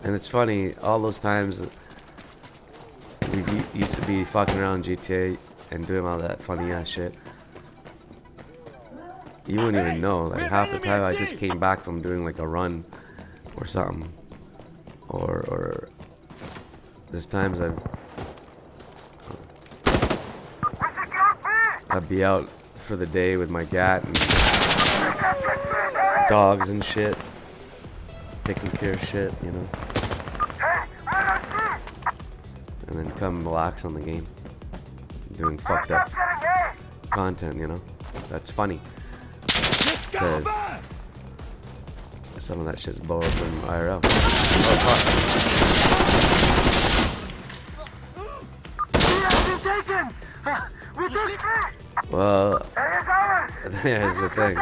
And it's funny, all those times we used to be fucking around GTA and doing all that funny ass shit. You wouldn't even know. Like half the time I just came back from doing like a run or something. Or there's times I'd be out for the day with my gat and dogs and shit, taking care of shit, you know, and then come relax on the game, doing fucked up content, you know. That's funny, because some of that shit's borrowed from IRL. Oh fuck. Well, here's the thing.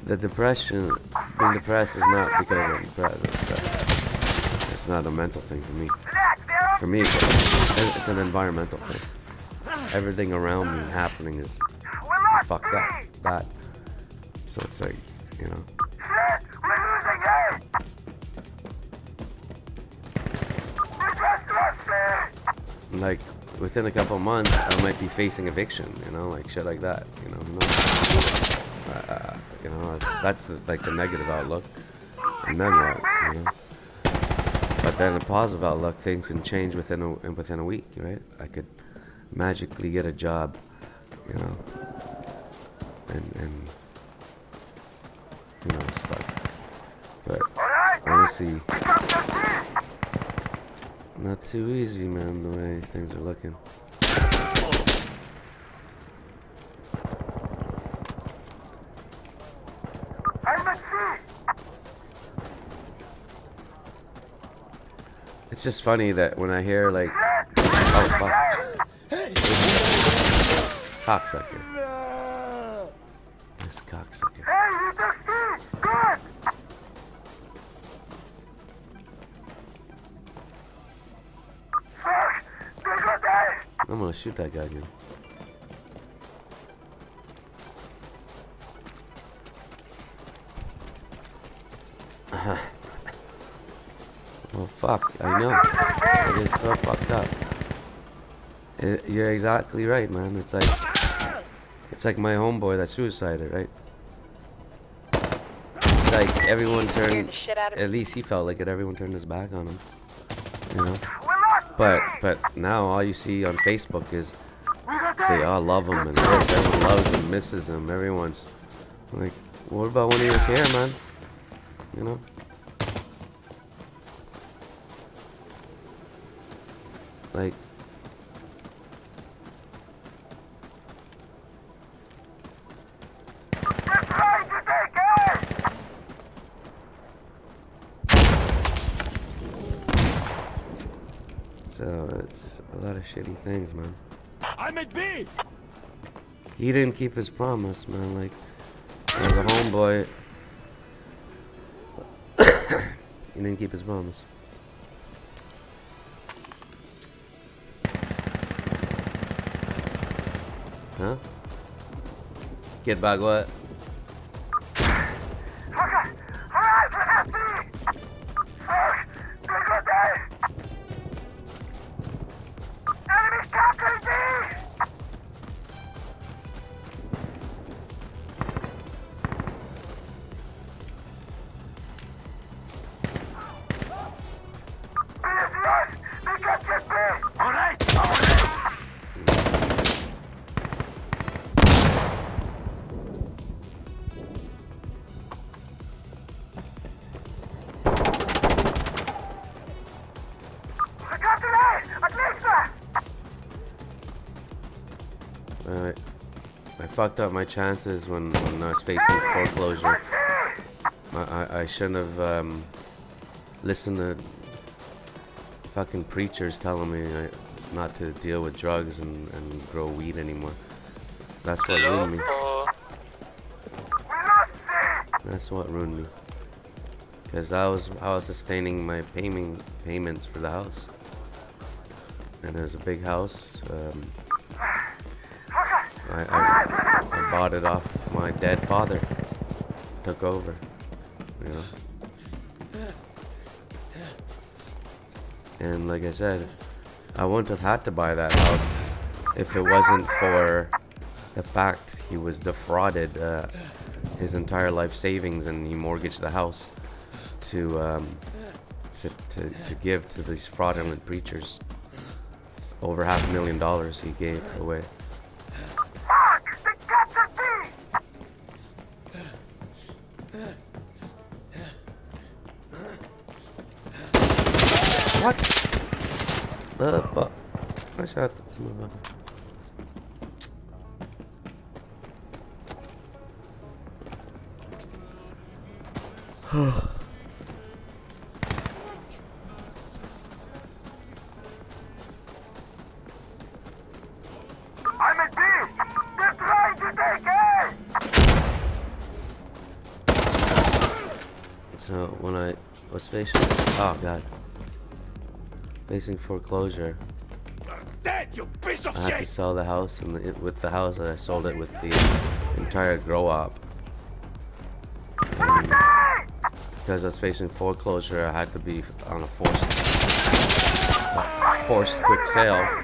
The depression, being depressed is not because I'm depressed. It's not a mental thing for me. For me, it's an environmental thing. Everything around me happening is fucked up, bad. So it's like, you know. Like, within a couple of months, I might be facing eviction, you know, like shit like that, you know. That's the negative outlook. And then what, you know? But then the positive outlook, things can change within a week, right? I could magically get a job, you know, and who knows, but honestly, not too easy, man, the way things are looking. It's just funny that when I hear like, oh fuck, cocksucker, this cocksucker. I'm gonna shoot that guy, dude. Well, fuck, I know. It is so fucked up. You're exactly right, man. It's like my homeboy that suicided, right? It's like everyone turned, at least he felt like it, everyone turned his back on him, you know? But now all you see on Facebook is they all love him and everyone loves him, misses him, everyone's like, what about when he was here, man? You know? Like, so it's a lot of shitty things, man. I'm at B. He didn't keep his promise, man. Like, as a homeboy, he didn't keep his promise. Huh? Get back what? I fucked up my chances when I was facing foreclosure. I shouldn't have listened to fucking preachers telling me not to deal with drugs and grow weed anymore. That's what ruined me. That's what ruined me. Because I was sustaining my payments for the house. And it was a big house. I bought it off my dead father. Took over, you know. And like I said, I wouldn't have had to buy that house if it wasn't for the fact he was defrauded his entire life savings, and he mortgaged the house to give to these fraudulent preachers. Over $500,000 he gave away. What the fuck? I shot someone. So when I was facing, oh god, facing foreclosure, Dead, you piece of I had to sell the house, and with the house I sold it with the entire grow up. And because I was facing foreclosure, I had to be on a forced quick sale.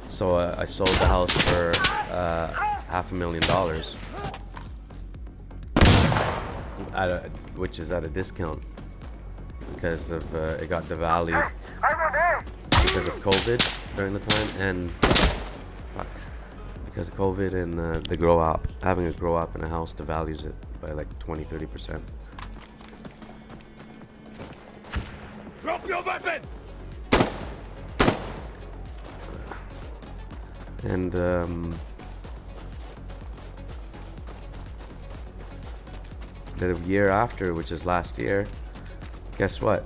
So I sold the house for $500,000, which is at a discount because of it got devalued because of COVID during the time, and because of COVID and the grow up, having a grow up in a house devalues it by like 20-30%. Drop your weapon! And the year after, which is last year, guess what?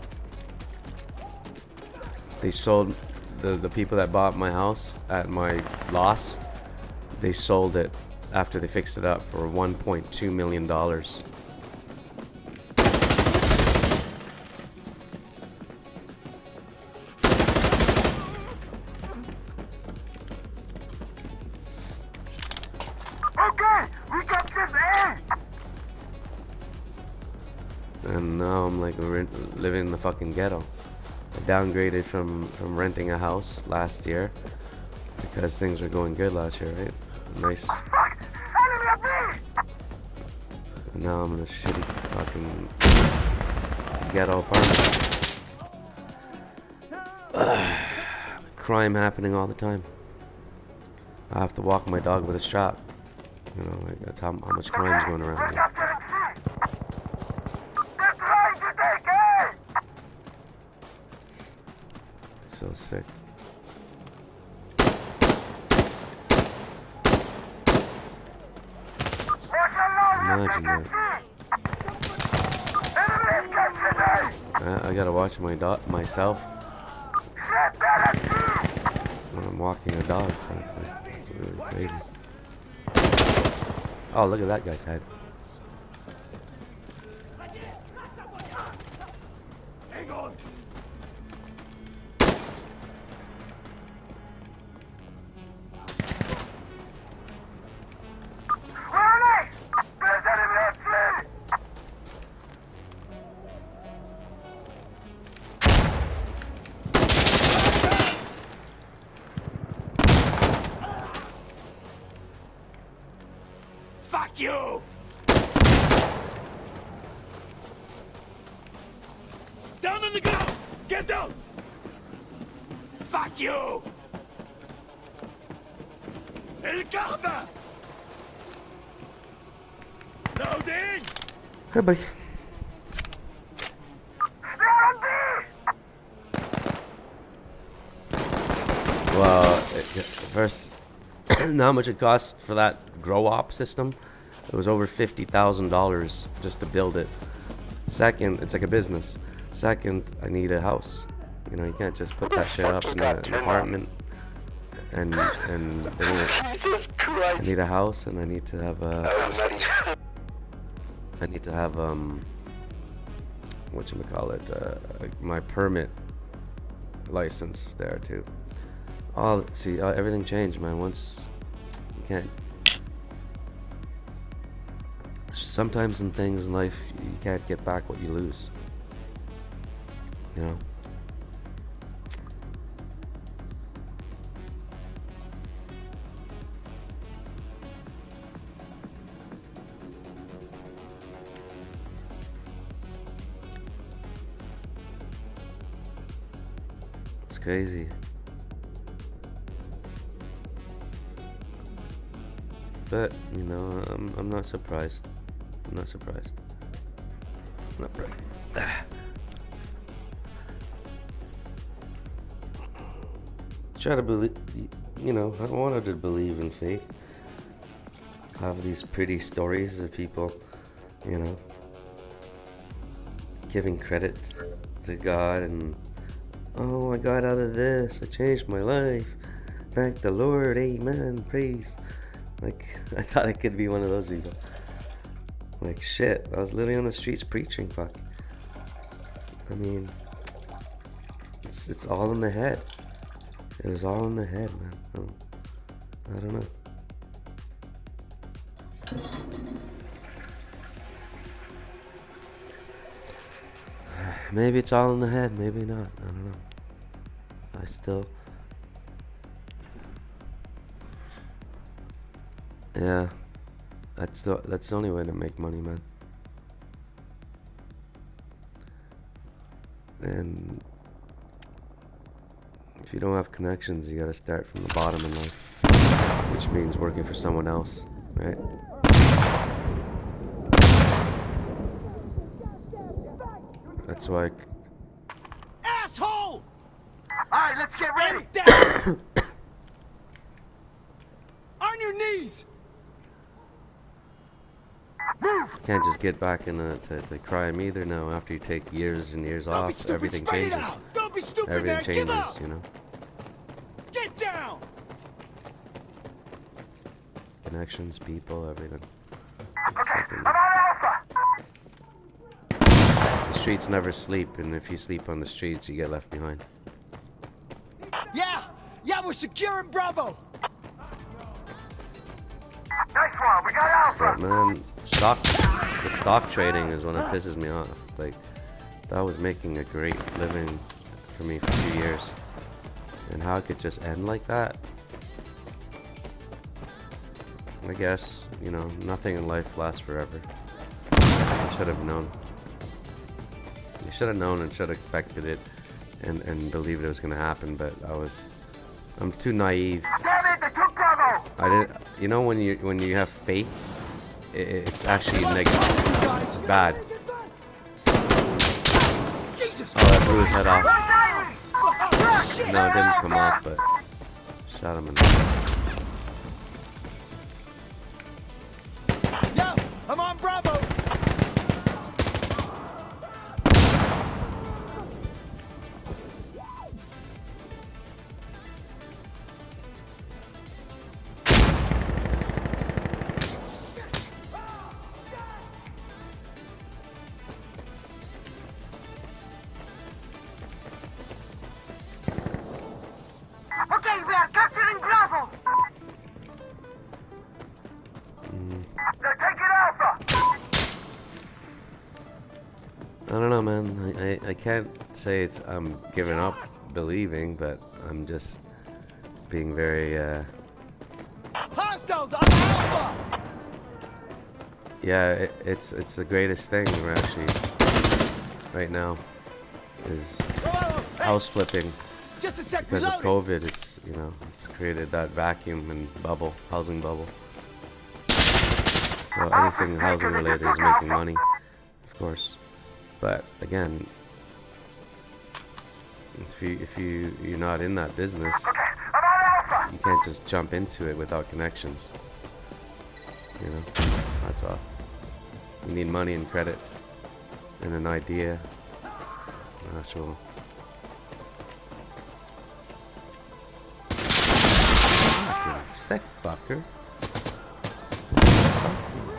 They sold the people that bought my house at my loss. They sold it after they fixed it up for $1.2 million. Okay, we got this in! And now I'm like living in the fucking ghetto. I downgraded from renting a house last year because things were going good last year, right? Nice. Fuck! Enemy at me! And now I'm in a shitty fucking ghetto apartment. Crime happening all the time. I have to walk my dog with a strap. You know, like that's how much crime's going around here. They're trying to take it! It's so sick. Imagine that. I gotta watch my myself when I'm walking a dog. It's really crazy. Oh, look at that guy's head. Hang on! Ronnie! There's enemy at me! Fuck you! Down on the ground! Get down! Fuck you! El Carba! Loading! Hey, boy. Well, first, know how much it cost for that grow op system? It was over $50,000 just to build it. Second, it's like a business. Second, I need a house. You know, you can't just put that shit up in an apartment. And Jesus I Christ. need a house, and I need to have a. I need to have whatchamacallit, my permit license there too. Oh, see, everything changed, man. Once you can't. Sometimes in things in life, you can't get back what you lose. You know. It's crazy. But, you know, I'm not surprised. I'm not surprised. Not right. Try to believe, you know, I wanted to believe in faith. Have these pretty stories of people, you know, giving credit to God and, oh, I got out of this, I changed my life. Thank the Lord, amen, praise. Like, I thought I could be one of those people. Like, shit, I was literally on the streets preaching, fuck. I mean, it's all in the head. It was all in the head, man. I don't know. Maybe it's all in the head, maybe not. I don't know. I still... Yeah. That's the only way to make money, man. And if you don't have connections, you gotta start from the bottom in life. Which means working for someone else, right? That's why... Asshole! Alright, let's get ready! On your knees! Move! Can't just get back into to crime either now. After you take years and years off, everything changes. Don't be stupid, Everything man. changes, Give up. you know. Get down! Connections, people, everything. Okay, I'm on Alpha. The streets never sleep, and if you sleep on the streets, you get left behind. Yeah, we're securing Bravo. Nice one, we got Alpha. But man, the stock trading is when it pisses me off. Like, that was making a great living for me for 2 years, and how it could just end like that. I guess, you know, nothing in life lasts forever. I should have known. You should have known and should have expected it, and believed it was gonna happen. But I'm too naive. Damn it, they took Bravo. I didn't. You know, when you have faith, it's actually negative. It's bad. Oh, that blew his head off. No, it didn't come off, but shot him in the head. Yo, I'm on Bravo. Okay, we are capturing Bravo. They're taking Alpha. I don't know, man. I can't say I'm giving up believing, but I'm just being very Hostiles on Alpha. yeah. It's the greatest thing we're actually right now is house flipping. Just a sec, Because of reloading. COVID, it's created that vacuum and bubble, housing bubble. So anything housing related is making money, of course. But again, if you're not in that business, Okay, I'm on Alpha. you can't just jump into it without connections. You know, that's all. You need money and credit and an idea, an actual. Sick fucker.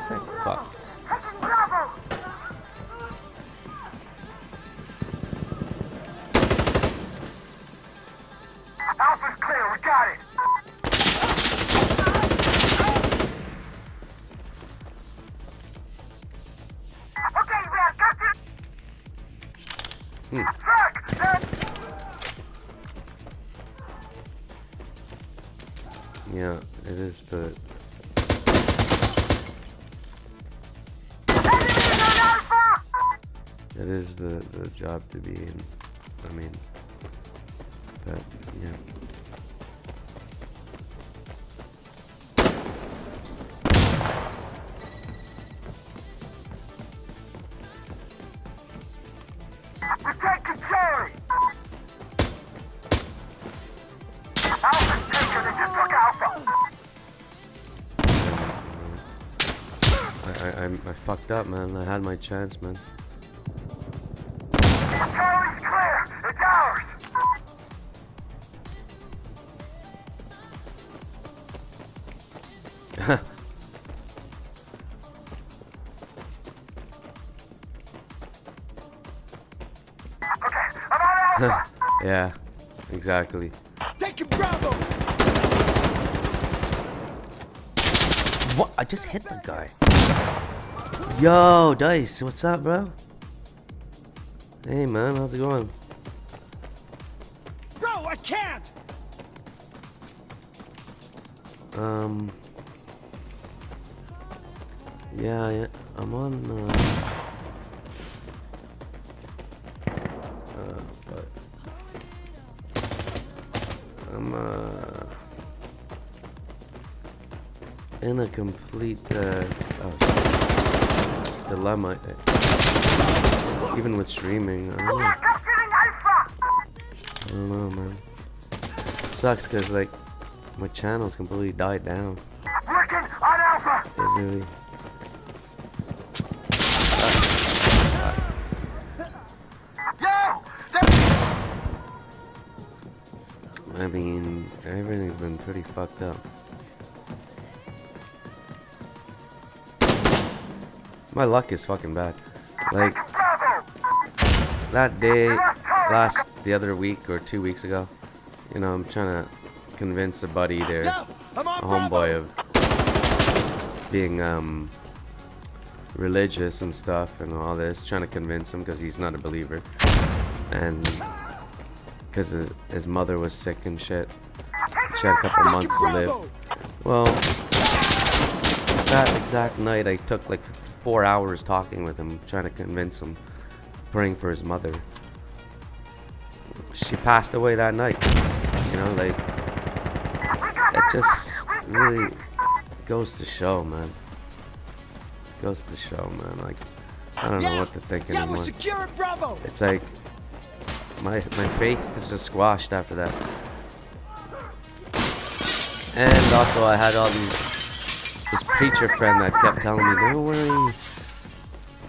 Sick fuck. Taking Bravo. Alpha's clear, we got it. Okay, we are capturing. Fuck! Yeah, it is the. It is the job to be in. I mean, but yeah. We take control. Alpha's taken, they just took Alpha. I fucked up, man. I had my chance, man. Charlie's clear. It's ours. Alpha! Yeah, exactly. Taking Bravo! What? I just hit the guy. Yo, Dice, what's up, bro? Hey, man, how's it going? Bro, I can't! Yeah, I'm on, but I'm, in a complete, dilemma. Even with streaming, I don't know. Capturing Alpha! I don't know, man. It sucks because, like, my channel's completely died down. Working on Alpha! It really. Yo! I mean, everything's been pretty fucked up. My luck is fucking bad. Like, that day, the other week or 2 weeks ago, you know, I'm trying to convince a buddy there, Yo, I'm a on homeboy Bravo. of being, religious and stuff and all this, trying to convince him because he's not a believer. And because his mother was sick and shit. She had a couple months to live. Well, that exact night I took like 4 hours talking with him, trying to convince him, praying for his mother. She passed away that night. You know, like, it just really goes to show, man. Goes to show, man. Like, I don't know what to think Yeah, anymore. we're securing Bravo! It's like my faith is just squashed after that. And also I had all this preacher friend that kept telling me, don't worry,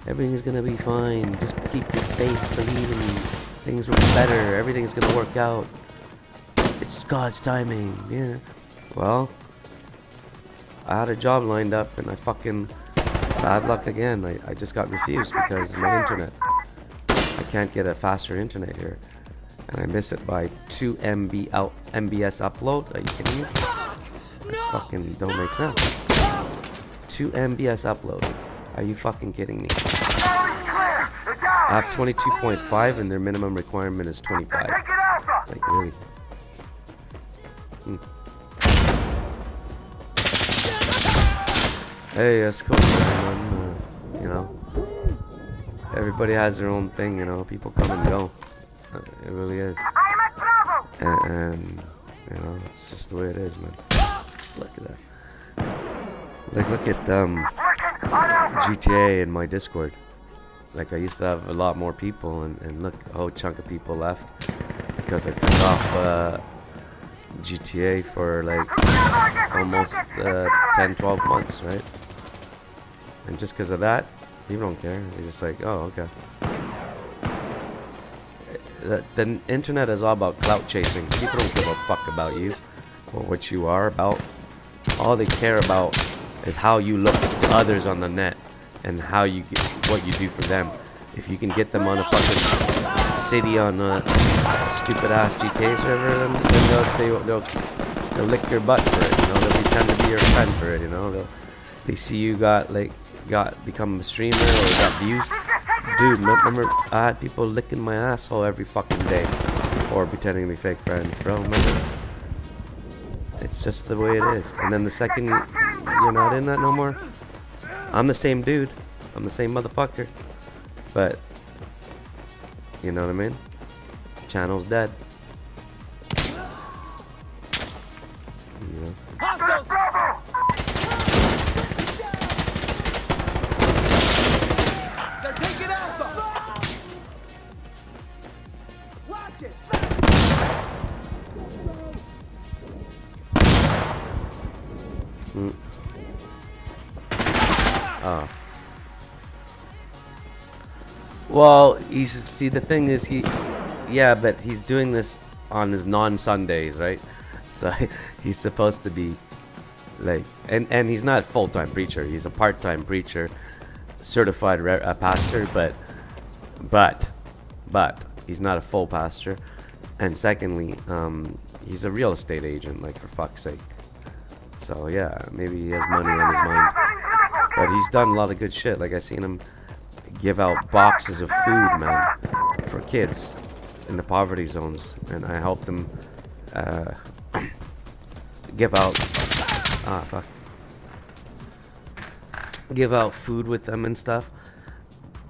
everything's gonna be fine, just keep your faith, believe in me, things will be better, everything's gonna work out, it's God's timing. Yeah, well, I had a job lined up and I fucking bad luck again. I just got refused because of my internet. I can't get a faster internet here, and I miss it by 2 MBS upload. Are you kidding me? That's fucking don't make sense. 2 MBS upload. Are you fucking kidding me? I have 22.5 and their minimum requirement is 25. Like, really? Hey, that's cool, man. You know, everybody has their own thing, you know. People come and go. It really is. And you know, it's just the way it is, man. Look at that. Like, look at GTA in my Discord. Like, I used to have a lot more people, and look, a whole chunk of people left because I took off GTA for like almost 10-12 months, right? And just because of that, people don't care. They're just like, oh, okay. The internet is all about clout chasing. People don't give a fuck about you or what you are about. All they care about is how you look to others on the net and how you get, what you do for them. If you can get them on a fucking city on a stupid ass GTA server, then they'll lick your butt for it. You know, they'll pretend to be your friend for it. You know, they see you become a streamer or got views. Dude, remember I had people licking my asshole every fucking day or pretending to be fake friends, bro. Remember? It's just the way it is. And then the second you're not in that no more, I'm the same dude. I'm the same motherfucker. But you know what I mean? Channel's dead. You know? They're taking Alpha! Watch it! Oh. Well, see, the thing is, but he's doing this on his non-Sundays, right? So he's supposed to be like, and he's not a full-time preacher. He's a part-time preacher, certified pastor, but he's not a full pastor, and secondly, he's a real estate agent, like, for fuck's sake. So yeah, maybe he has money on his mind, but he's done a lot of good shit. Like, I seen him give out boxes of food, man, for kids in the poverty zones, and I helped him give out give out food with them and stuff,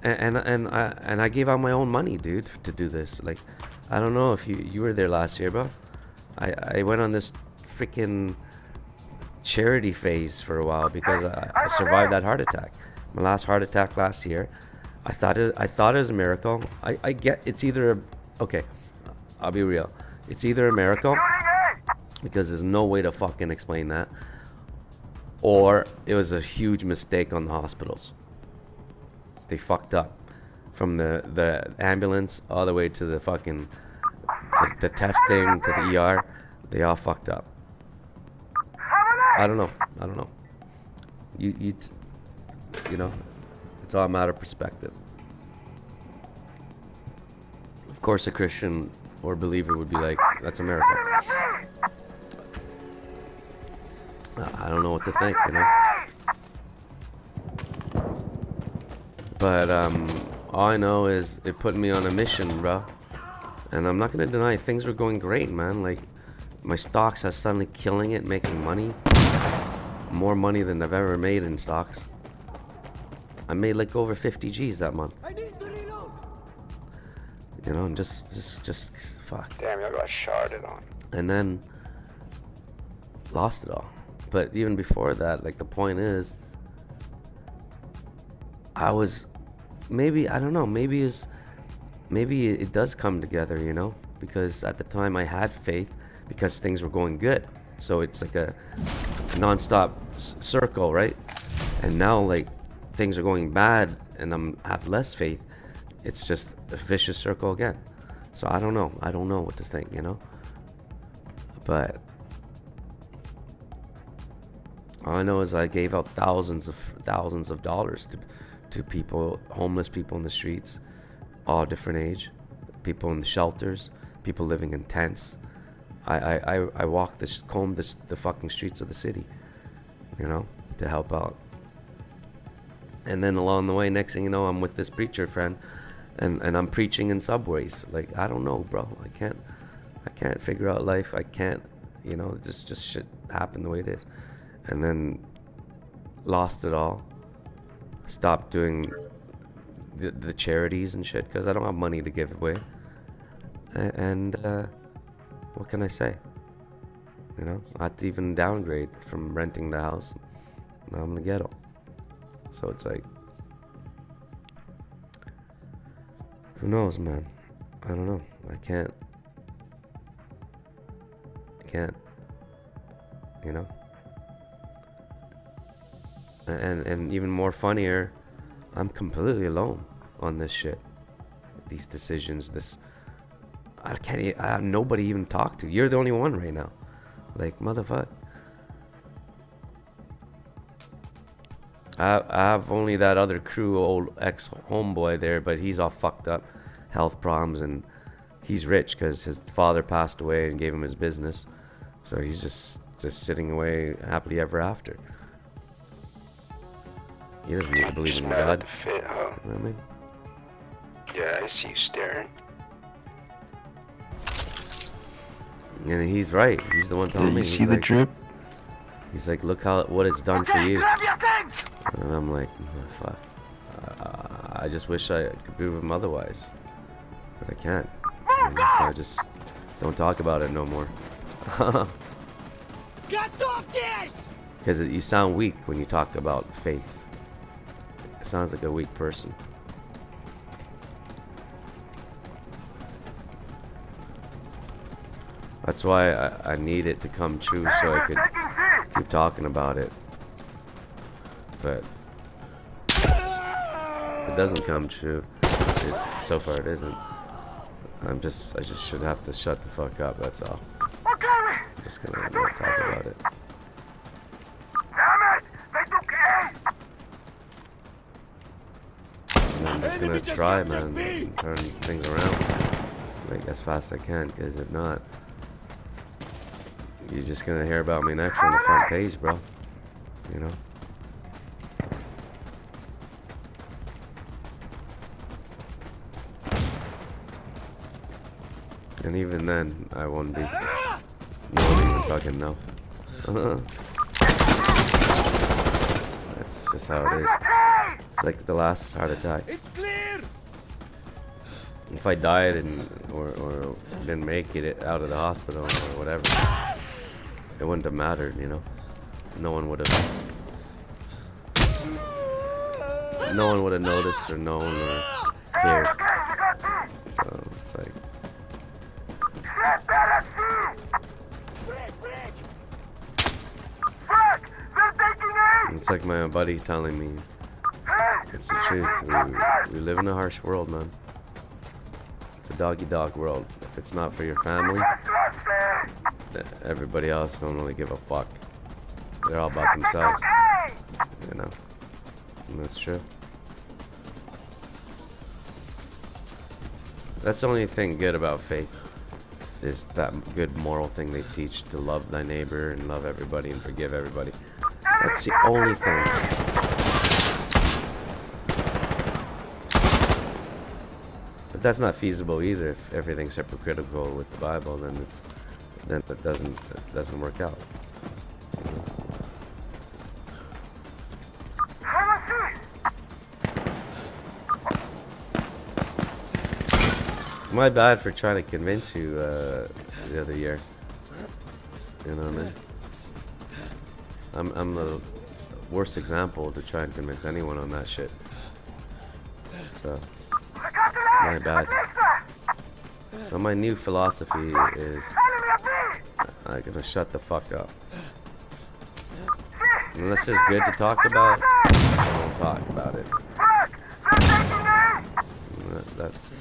and I gave out my own money, dude, to do this. Like, I don't know if you were there last year, bro. I went on this freaking charity phase for a while because I survived that heart attack. My last heart attack last year. I thought it was a miracle. I get it's either okay, I'll be real. It's either a miracle because there's no way to fucking explain that, or it was a huge mistake on the hospitals. They fucked up from the ambulance all the way to the fucking the testing to the ER. They all fucked up. I don't know. You know, it's all a matter of perspective. Of course, a Christian or believer would be like, that's a miracle. I don't know what to think, you know. But all I know is it put me on a mission, bro. And I'm not gonna deny things were going great, man. Like, my stocks are suddenly killing it, making money. More money than I've ever made in stocks. I made like over 50 G's that month. You know, and just fuck. Damn, y'all got sharded on. And then lost it all. But even before that, like, the point is, I was maybe, I don't know, maybe it does come together, you know, because at the time I had faith because things were going good. So it's like a non-stop circle, right? And now, like, things are going bad and have less faith. It's just a vicious circle again. So I don't know what to think, you know. But all I know is I gave out thousands of dollars to people, homeless people in the streets, all different age, people in the shelters, people living in tents. I walked the fucking streets of the city, you know, to help out. And then along the way, next thing you know, I'm with this preacher friend, and I'm preaching in subways. Like, I don't know, bro. I can't figure out life. I can't, you know, just shit happened the way it is. And then lost it all. Stopped doing the charities and shit because I don't have money to give away. And what can I say? You know, I had to even downgrade from renting the house. Now I'm in the ghetto. So it's like, who knows, man? I don't know. I can't, you know? And even more funnier, I'm completely alone on this shit. These decisions, I have nobody even talk to. You're the only one right now. Like, motherfucker. I have only that other crew, old ex-homeboy there, but he's all fucked up, health problems, and he's rich because his father passed away and gave him his business. So he's just sitting away happily ever after. He doesn't need to believe in God. Fit, huh? You know what I mean? Yeah, I see you staring. And he's right. He's the one telling me. You see the drip? He's like, look what it's done for you. Grab your things! And I'm like, oh, fuck. I just wish I could prove him otherwise. But I can't. You know, so I just don't talk about it no more. Get off this! Because you sound weak when you talk about faith. It sounds like a weak person. That's why I need it to come true so I could keep talking about it. But if it doesn't come true, so far it isn't. I just should have to shut the fuck up, that's all. I'm just gonna not talk about it. Damn it! They took A! And I'm just gonna try, man, and turn things around. like as fast as I can, because if not, you're just gonna hear about me next on the front page, bro. You know. And even then, I won't be. No one even fucking know. That's just how it is. It's like the last heart attack. It's clear. If I died or didn't make it out of the hospital or whatever, it wouldn't have mattered, you know. No one would have. No one would have noticed or known or cared. So it's like. It's like my buddy telling me, it's the truth. We live in a harsh world, man. It's a dog-eat-dog world. If it's not for your family, everybody else don't really give a fuck. They're all about themselves, you know. And that's true. That's the only thing good about faith, is that good moral thing they teach, to love thy neighbor and love everybody and forgive everybody. That's the only thing. But that's not feasible either. If everything's hypocritical with the Bible, then it doesn't work out. My bad for trying to convince you the other year. You know what I mean? I'm the worst example to try and convince anyone on that shit. So, my bad. So my new philosophy is, I'm gonna shut the fuck up. Unless it's good to talk about, I won't talk about it. That's it.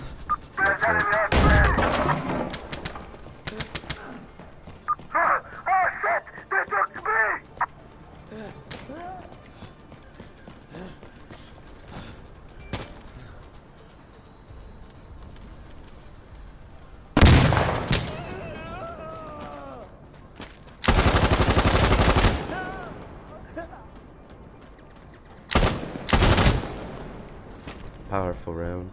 Powerful round.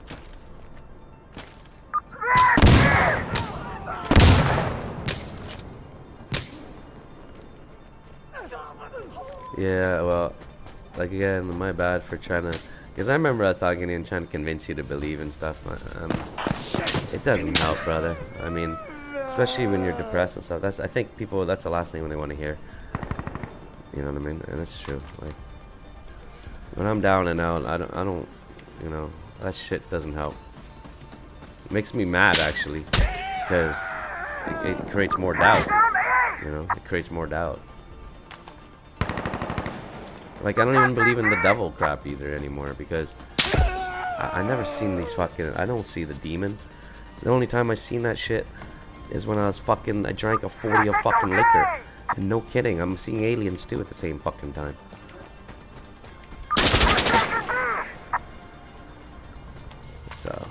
Yeah, well, like again, my bad for trying to, because I remember us talking and trying to convince you to believe and stuff. It doesn't help, brother. I mean, especially when you're depressed and stuff. I think people, that's the last thing they want to hear. You know what I mean? And it's true. Like, when I'm down and out, I don't, you know, that shit doesn't help. It makes me mad, actually, because it creates more doubt. You know, it creates more doubt. Like, I don't even believe in the devil crap either anymore, because I never seen these fucking, I don't see the demon. The only time I seen that shit is when I drank a 40 of fucking liquor. And no kidding, I'm seeing aliens too at the same fucking time. So,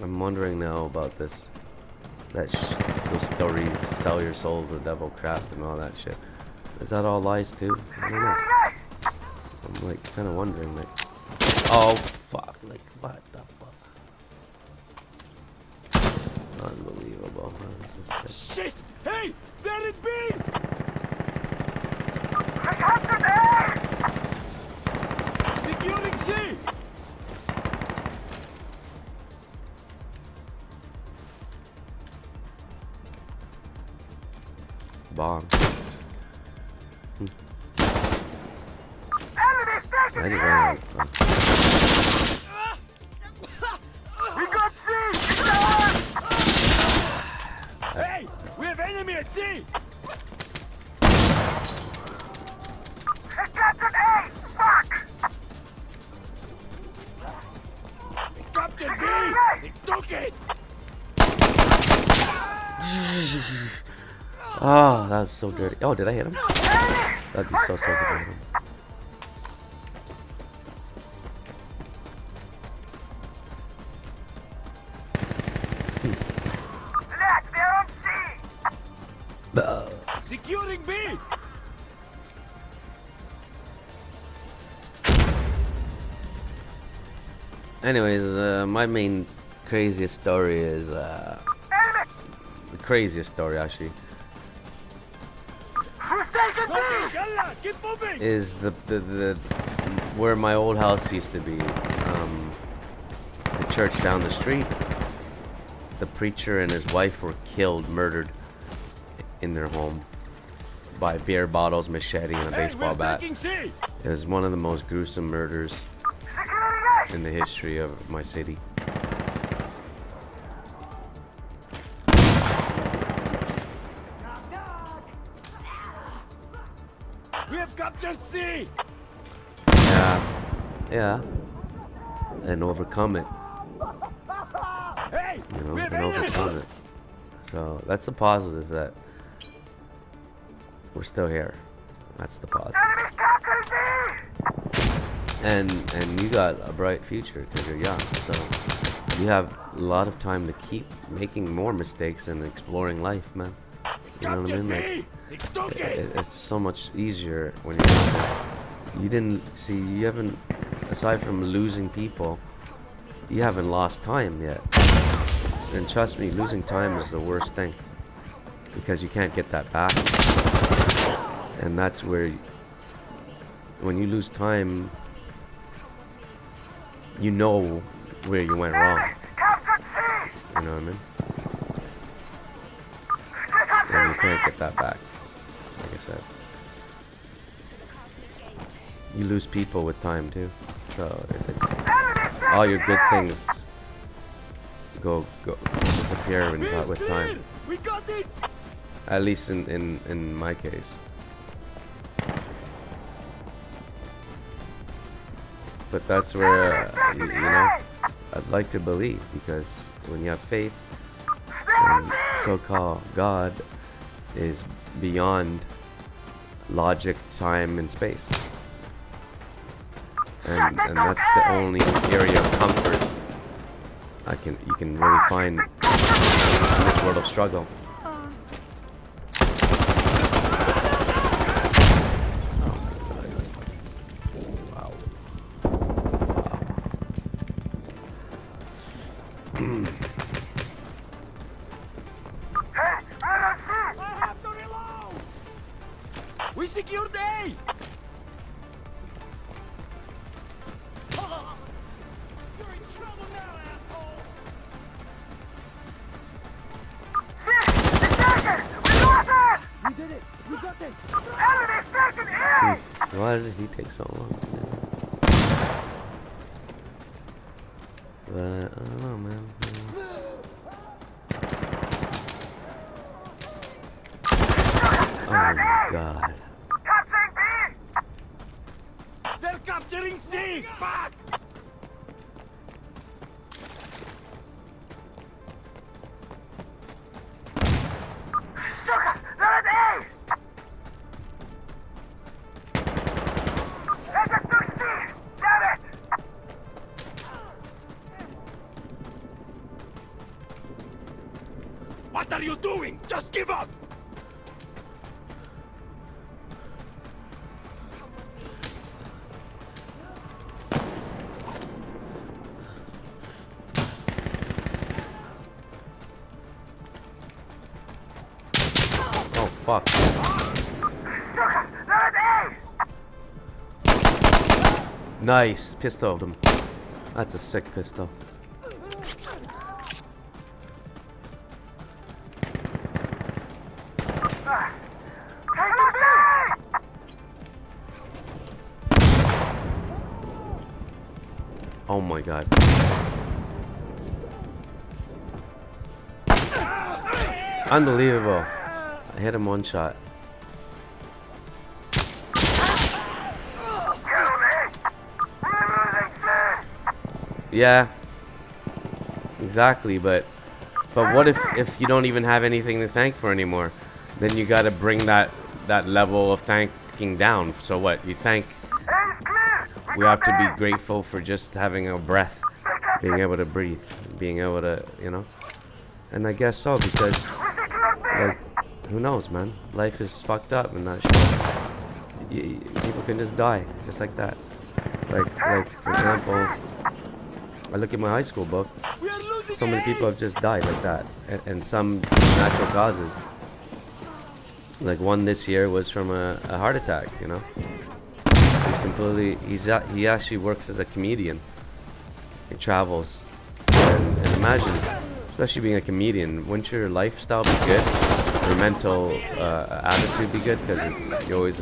I'm wondering now about this, those stories, sell your soul to the devil crap and all that shit. Is that all lies too? I don't know. I'm like kind of wondering, like, oh fuck, like what the fuck? Unbelievable. Shit! Hey! Let it be! Securing C! Bomb. I just ran out. We got C! Hey! We have enemy at C! Captain A! Fuck! Captain B! They took it! Oh, that was so dirty. Oh, did I hit him? That'd be so good to hit him. Anyways, my main craziest story is the craziest story actually is the where my old house used to be. The church down the street. The preacher and his wife were killed, murdered in their home by beer bottles, machete, and a baseball bat. It was one of the most gruesome murders in the history of my city. We have captured C! Yeah. And overcome it. Hey! You know, and overcome it. So that's the positive, that we're still here. That's the positive. And you got a bright future because you're young. So you have a lot of time to keep making more mistakes and exploring life, man. You know what I mean? Like, it's so much easier when you're younger. You didn't see, you haven't, aside from losing people, you haven't lost time yet. And trust me, losing time is the worst thing, because you can't get that back. And that's where, when you lose time, you know where you went wrong. You know what I mean? And you can't get that back, like I said. You lose people with time too. So it's all your good things go disappear with time. We got it! At least in my case. But that's where you know, I'd like to believe, because when you have faith, and so-called God is beyond logic, time, and space. And that's the only area of comfort you can really find in this world of struggle. Wow. We secured A! You're in trouble now, asshole! Shit! It's we lost it! We did it! We got it! Enemy's taking A! Why did he take so long? But I don't know, man. Oh my God. Capturing B! They're capturing C! Fuck! Sucker! They're at A! They just took C! Damn it! What are you doing? Just give up! Oh fuck. Sucker! They're at A! Nice. Pistoled him. That's a sick pistol. Oh my God. Unbelievable. I hit him one shot. Yeah. Exactly, but what if you don't even have anything to thank for anymore? Then you gotta bring that level of thanking down. So what? You thank, we have to be grateful for just having a breath, being able to breathe, being able to, you know. And I guess so, because like, who knows, man? Life is fucked up and that shit. People can just die, just like that. Like for example, I look at my high school book. So many people have just died like that, and some natural causes. Like one this year was from a heart attack. You know, he's completely. He actually works as a comedian. He travels, and imagine, especially being a comedian, wouldn't your lifestyle be good? Your mental attitude be good because you're always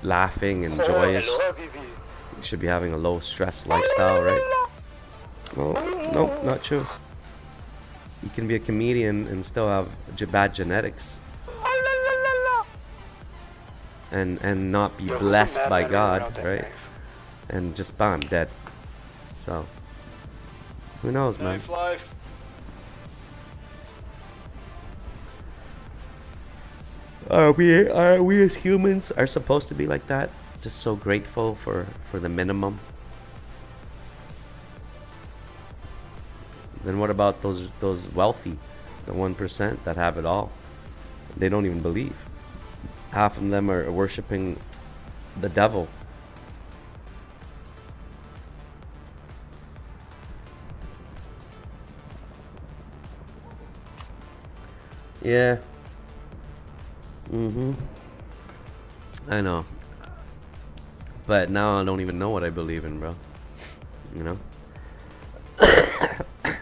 laughing and joyous. You should be having a low stress lifestyle, right? Well, no, not true. You can be a comedian and still have bad genetics, and not be blessed by God, right? And just bam, dead. So who knows, man? Are we as humans are supposed to be like that? Just so grateful for the minimum? Then what about those wealthy, the 1% that have it all? They don't even believe. Half of them are worshiping the devil. Yeah. I know. But now I don't even know what I believe in, bro. You know?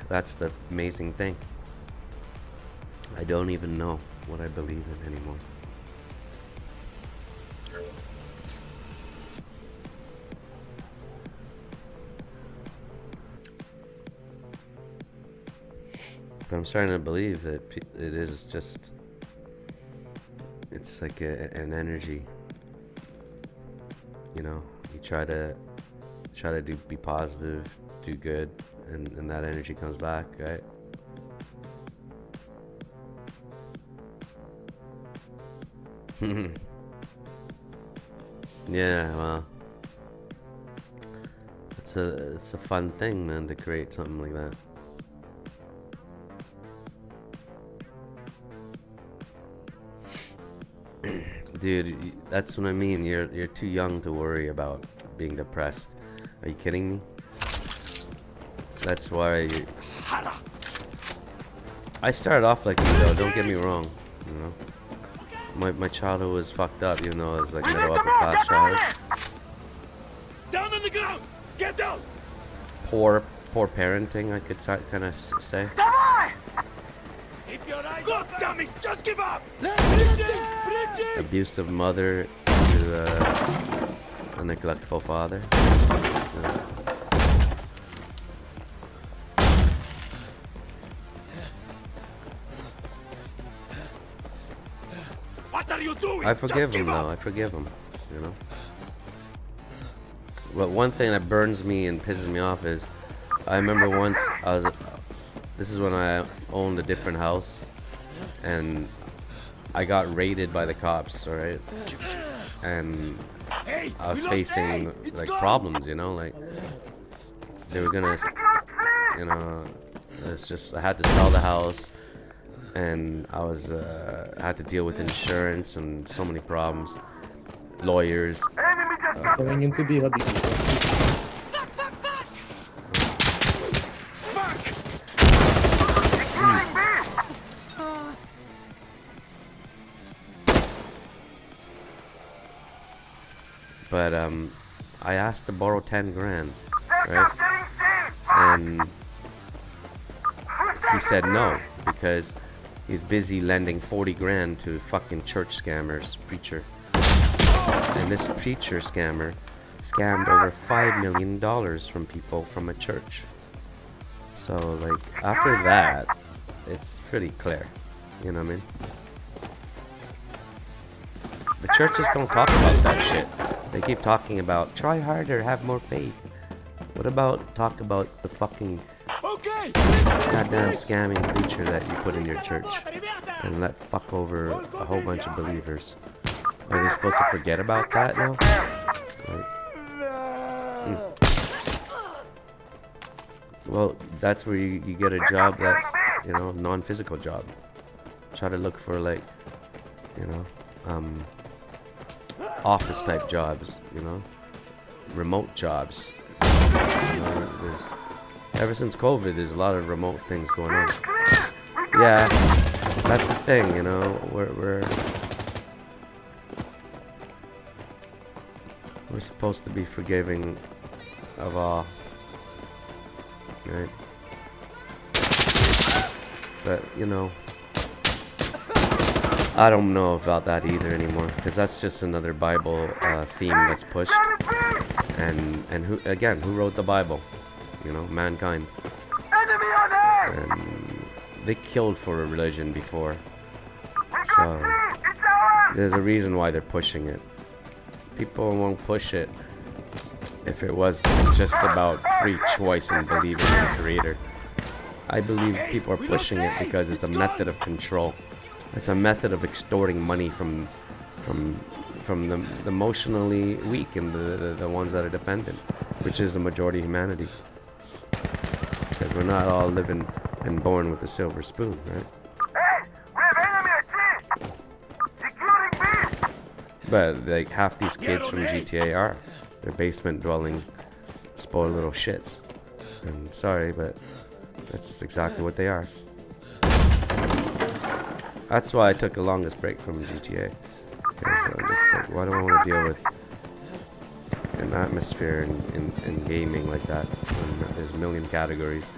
That's the amazing thing. I don't even know what I believe in anymore. But I'm starting to believe that it is just, it's like an energy. You know, you try to be positive, do good, and that energy comes back, right? Yeah, well, it's a fun thing, man, to create something like that. Dude, that's what I mean. You're too young to worry about being depressed. Are you kidding me? That's why I started off like you, though. Don't get me wrong. You know, my childhood was fucked up. You know, I was like middle upper class child. Down on the ground! Get down! Poor parenting, I could kind of say. God damn it! Just give up! Abusive mother to a neglectful father. What are you doing? I forgive him though. I forgive him. You know. But one thing that burns me and pisses me off is, I remember once this is when I owned a different house, and I got raided by the cops, alright? And I was facing like problems, you know, like they were gonna, you know, it's just I had to sell the house, and I was I had to deal with insurance and so many problems, lawyers. Going into the hobby. But I asked to borrow 10 grand, right? And he said no, because he's busy lending 40 grand to fucking church scammers, preacher. And this preacher scammer scammed over $5 million from people from a church. So like after that, it's pretty clear, you know what I mean? The churches don't talk about that shit. They keep talking about try harder, have more faith. What about talk about the fucking goddamn scamming preacher that you put in your church and let fuck over a whole bunch of believers? Are they supposed to forget about that now? Well, that's where you get a job that's, you know, non-physical job. Try to look for like, you know, office type jobs, you know, remote jobs. You know, Ever since COVID, there's a lot of remote things going on. Yeah, that's the thing, you know. We're supposed to be forgiving of all, right? But you know, I don't know about that either anymore, because that's just another Bible theme that's pushed. And who wrote the Bible? You know, mankind. And they killed for a religion before, so there's a reason why they're pushing it. People won't push it if it was just about free choice and believing in a creator. I believe people are pushing it because it's a method of control. It's a method of extorting money from the emotionally weak and the ones that are dependent, which is the majority of humanity. Because we're not all living and born with a silver spoon, right? Hey, we have enemy at sea! Securing B! But like half these kids from GTA are. They're basement dwelling, spoiled little shits. And sorry, but that's exactly what they are. That's why I took the longest break from GTA. Because I'm just like, why do I want to deal with an atmosphere in gaming like that when there's a million categories?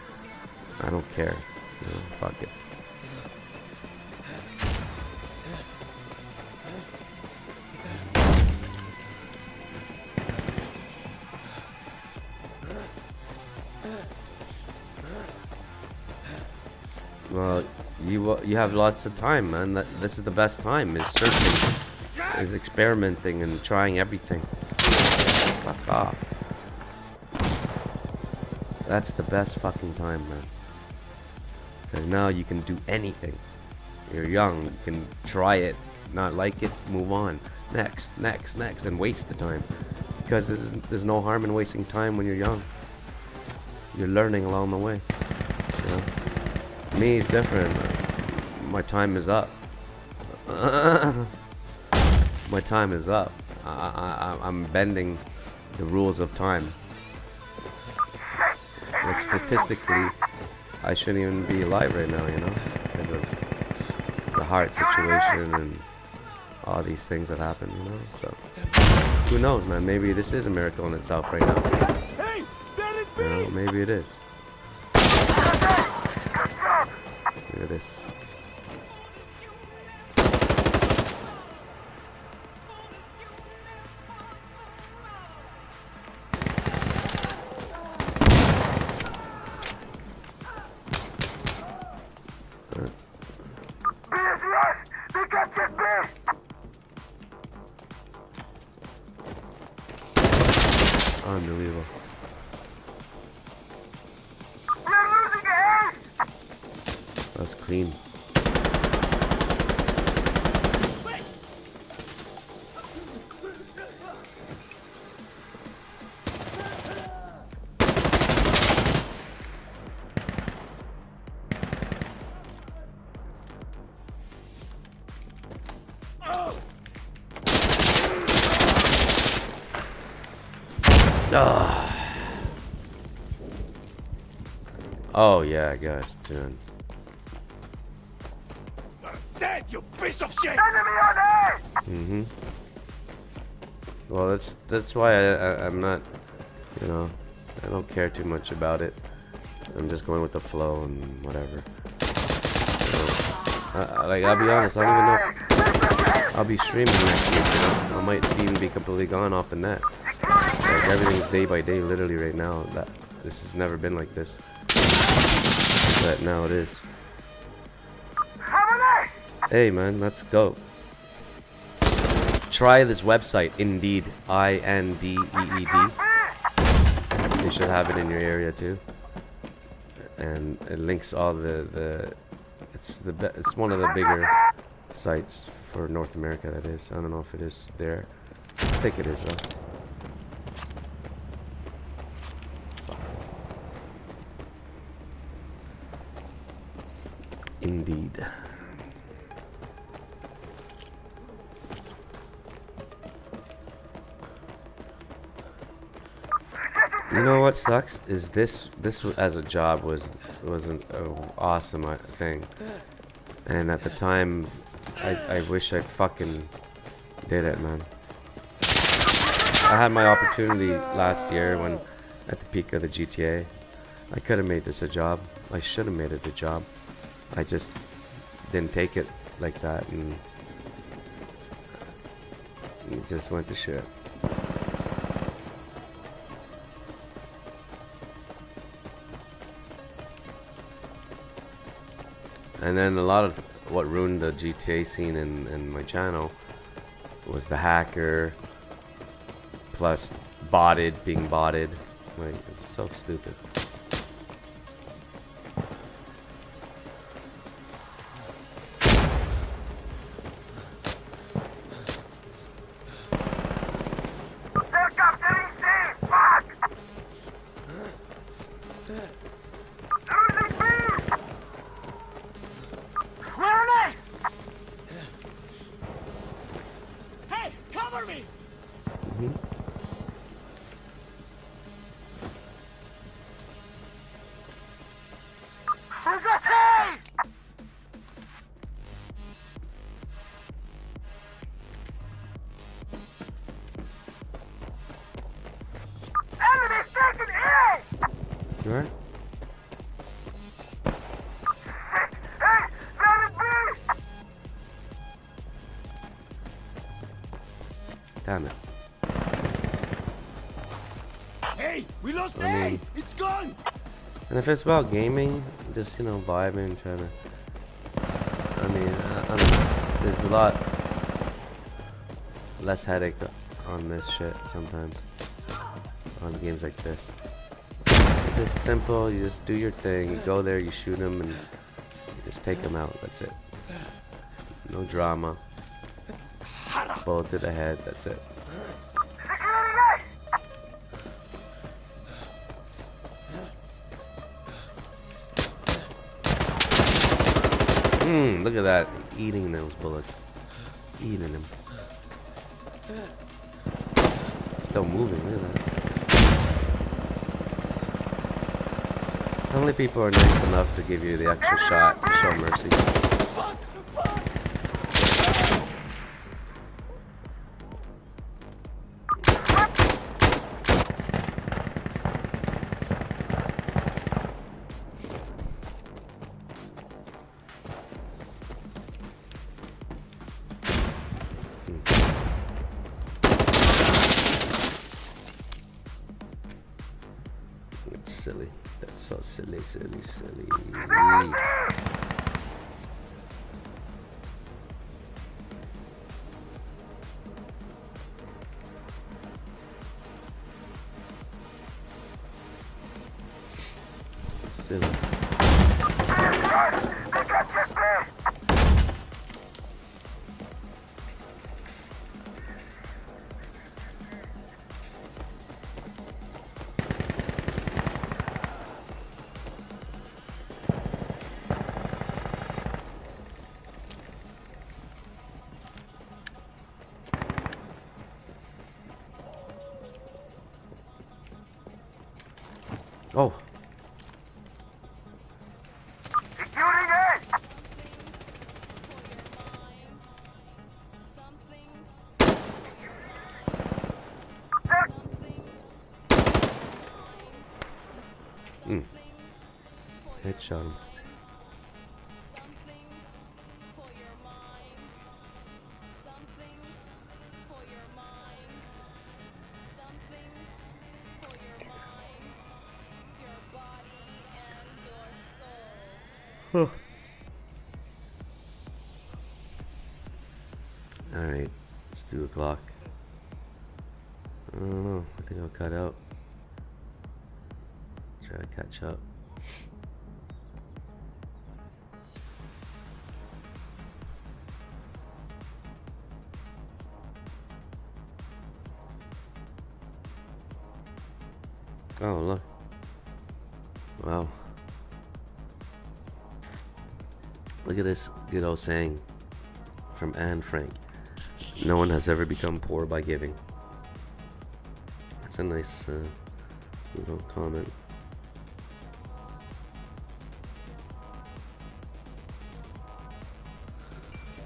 I don't care. You know, fuck it. Well, you have lots of time, man. This is the best time. Is searching, is experimenting and trying everything. Fuck off. That's the best fucking time, man. Because now you can do anything. You're young. You can try it, not like it, move on. Next, and waste the time. Because there's no harm in wasting time when you're young. You're learning along the way. You know? Me, it's different. My time is up. My time is up. I'm bending the rules of time. Like statistically, I shouldn't even be alive right now, you know, because of the heart situation and all these things that happen, you know. So who knows, man? Maybe this is a miracle in itself right now. You know, maybe it is. Look at this. Unbelievable. That's clean. Oh yeah, guys, dude. Dead, you piece of shit! Enemy on A! Mm-hmm. Well, that's why I'm not, you know, I don't care too much about it. I'm just going with the flow and whatever. So, like, I'll be honest, I don't even know if I'll be streaming next week, you know? I might even be completely gone off the net. Like, everything's day by day, literally right now. This has never been like this. But now it is. Hey man, that's dope. Try this website, Indeed, INDEED. You should have it in your area too. And it links all it's one of the bigger sites for North America, that is. I don't know if it is there. I think it is though. Indeed. You know what sucks is this as a job was an awesome thing, and at the time, I wish I fucking did it, man. I had my opportunity last year when at the peak of the GTA. I could have made this a job. I should have made it a job. I just didn't take it like that, and it just went to shit. And then a lot of what ruined the GTA scene in my channel was the hacker, plus being botted. Like, it's so stupid. Helicopter easy! Fuck! Losing B! Where are they? Hey, cover me! I got hay! Enemy taking A! Alright? Hey, let it be! Damn it. Hey, we lost I mean- A! It's gone! And if it's about gaming, just, you know, vibing, trying to... I mean, I don't know. There's a lot less headache on this shit sometimes. On games like this. It's just simple, you just do your thing, you go there, you shoot them, and you just take them out, that's it. No drama. Bullet to the head, that's it. Look at that, eating those bullets. Eating them. Still moving, look at that. How many people are nice enough to give you the extra shot, show mercy? It's silly. That's so silly, silly, silly. Silly. Oh. Securing A! Headshot him. Alright, it's 2 o'clock. I don't know, I think I'll cut out. Try to catch up. Oh, look. Wow. Look at this good old saying from Anne Frank. No one has ever become poor by giving. That's a nice We don't comment.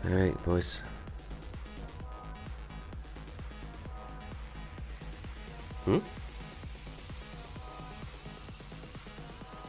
Alright, boys. Hmm?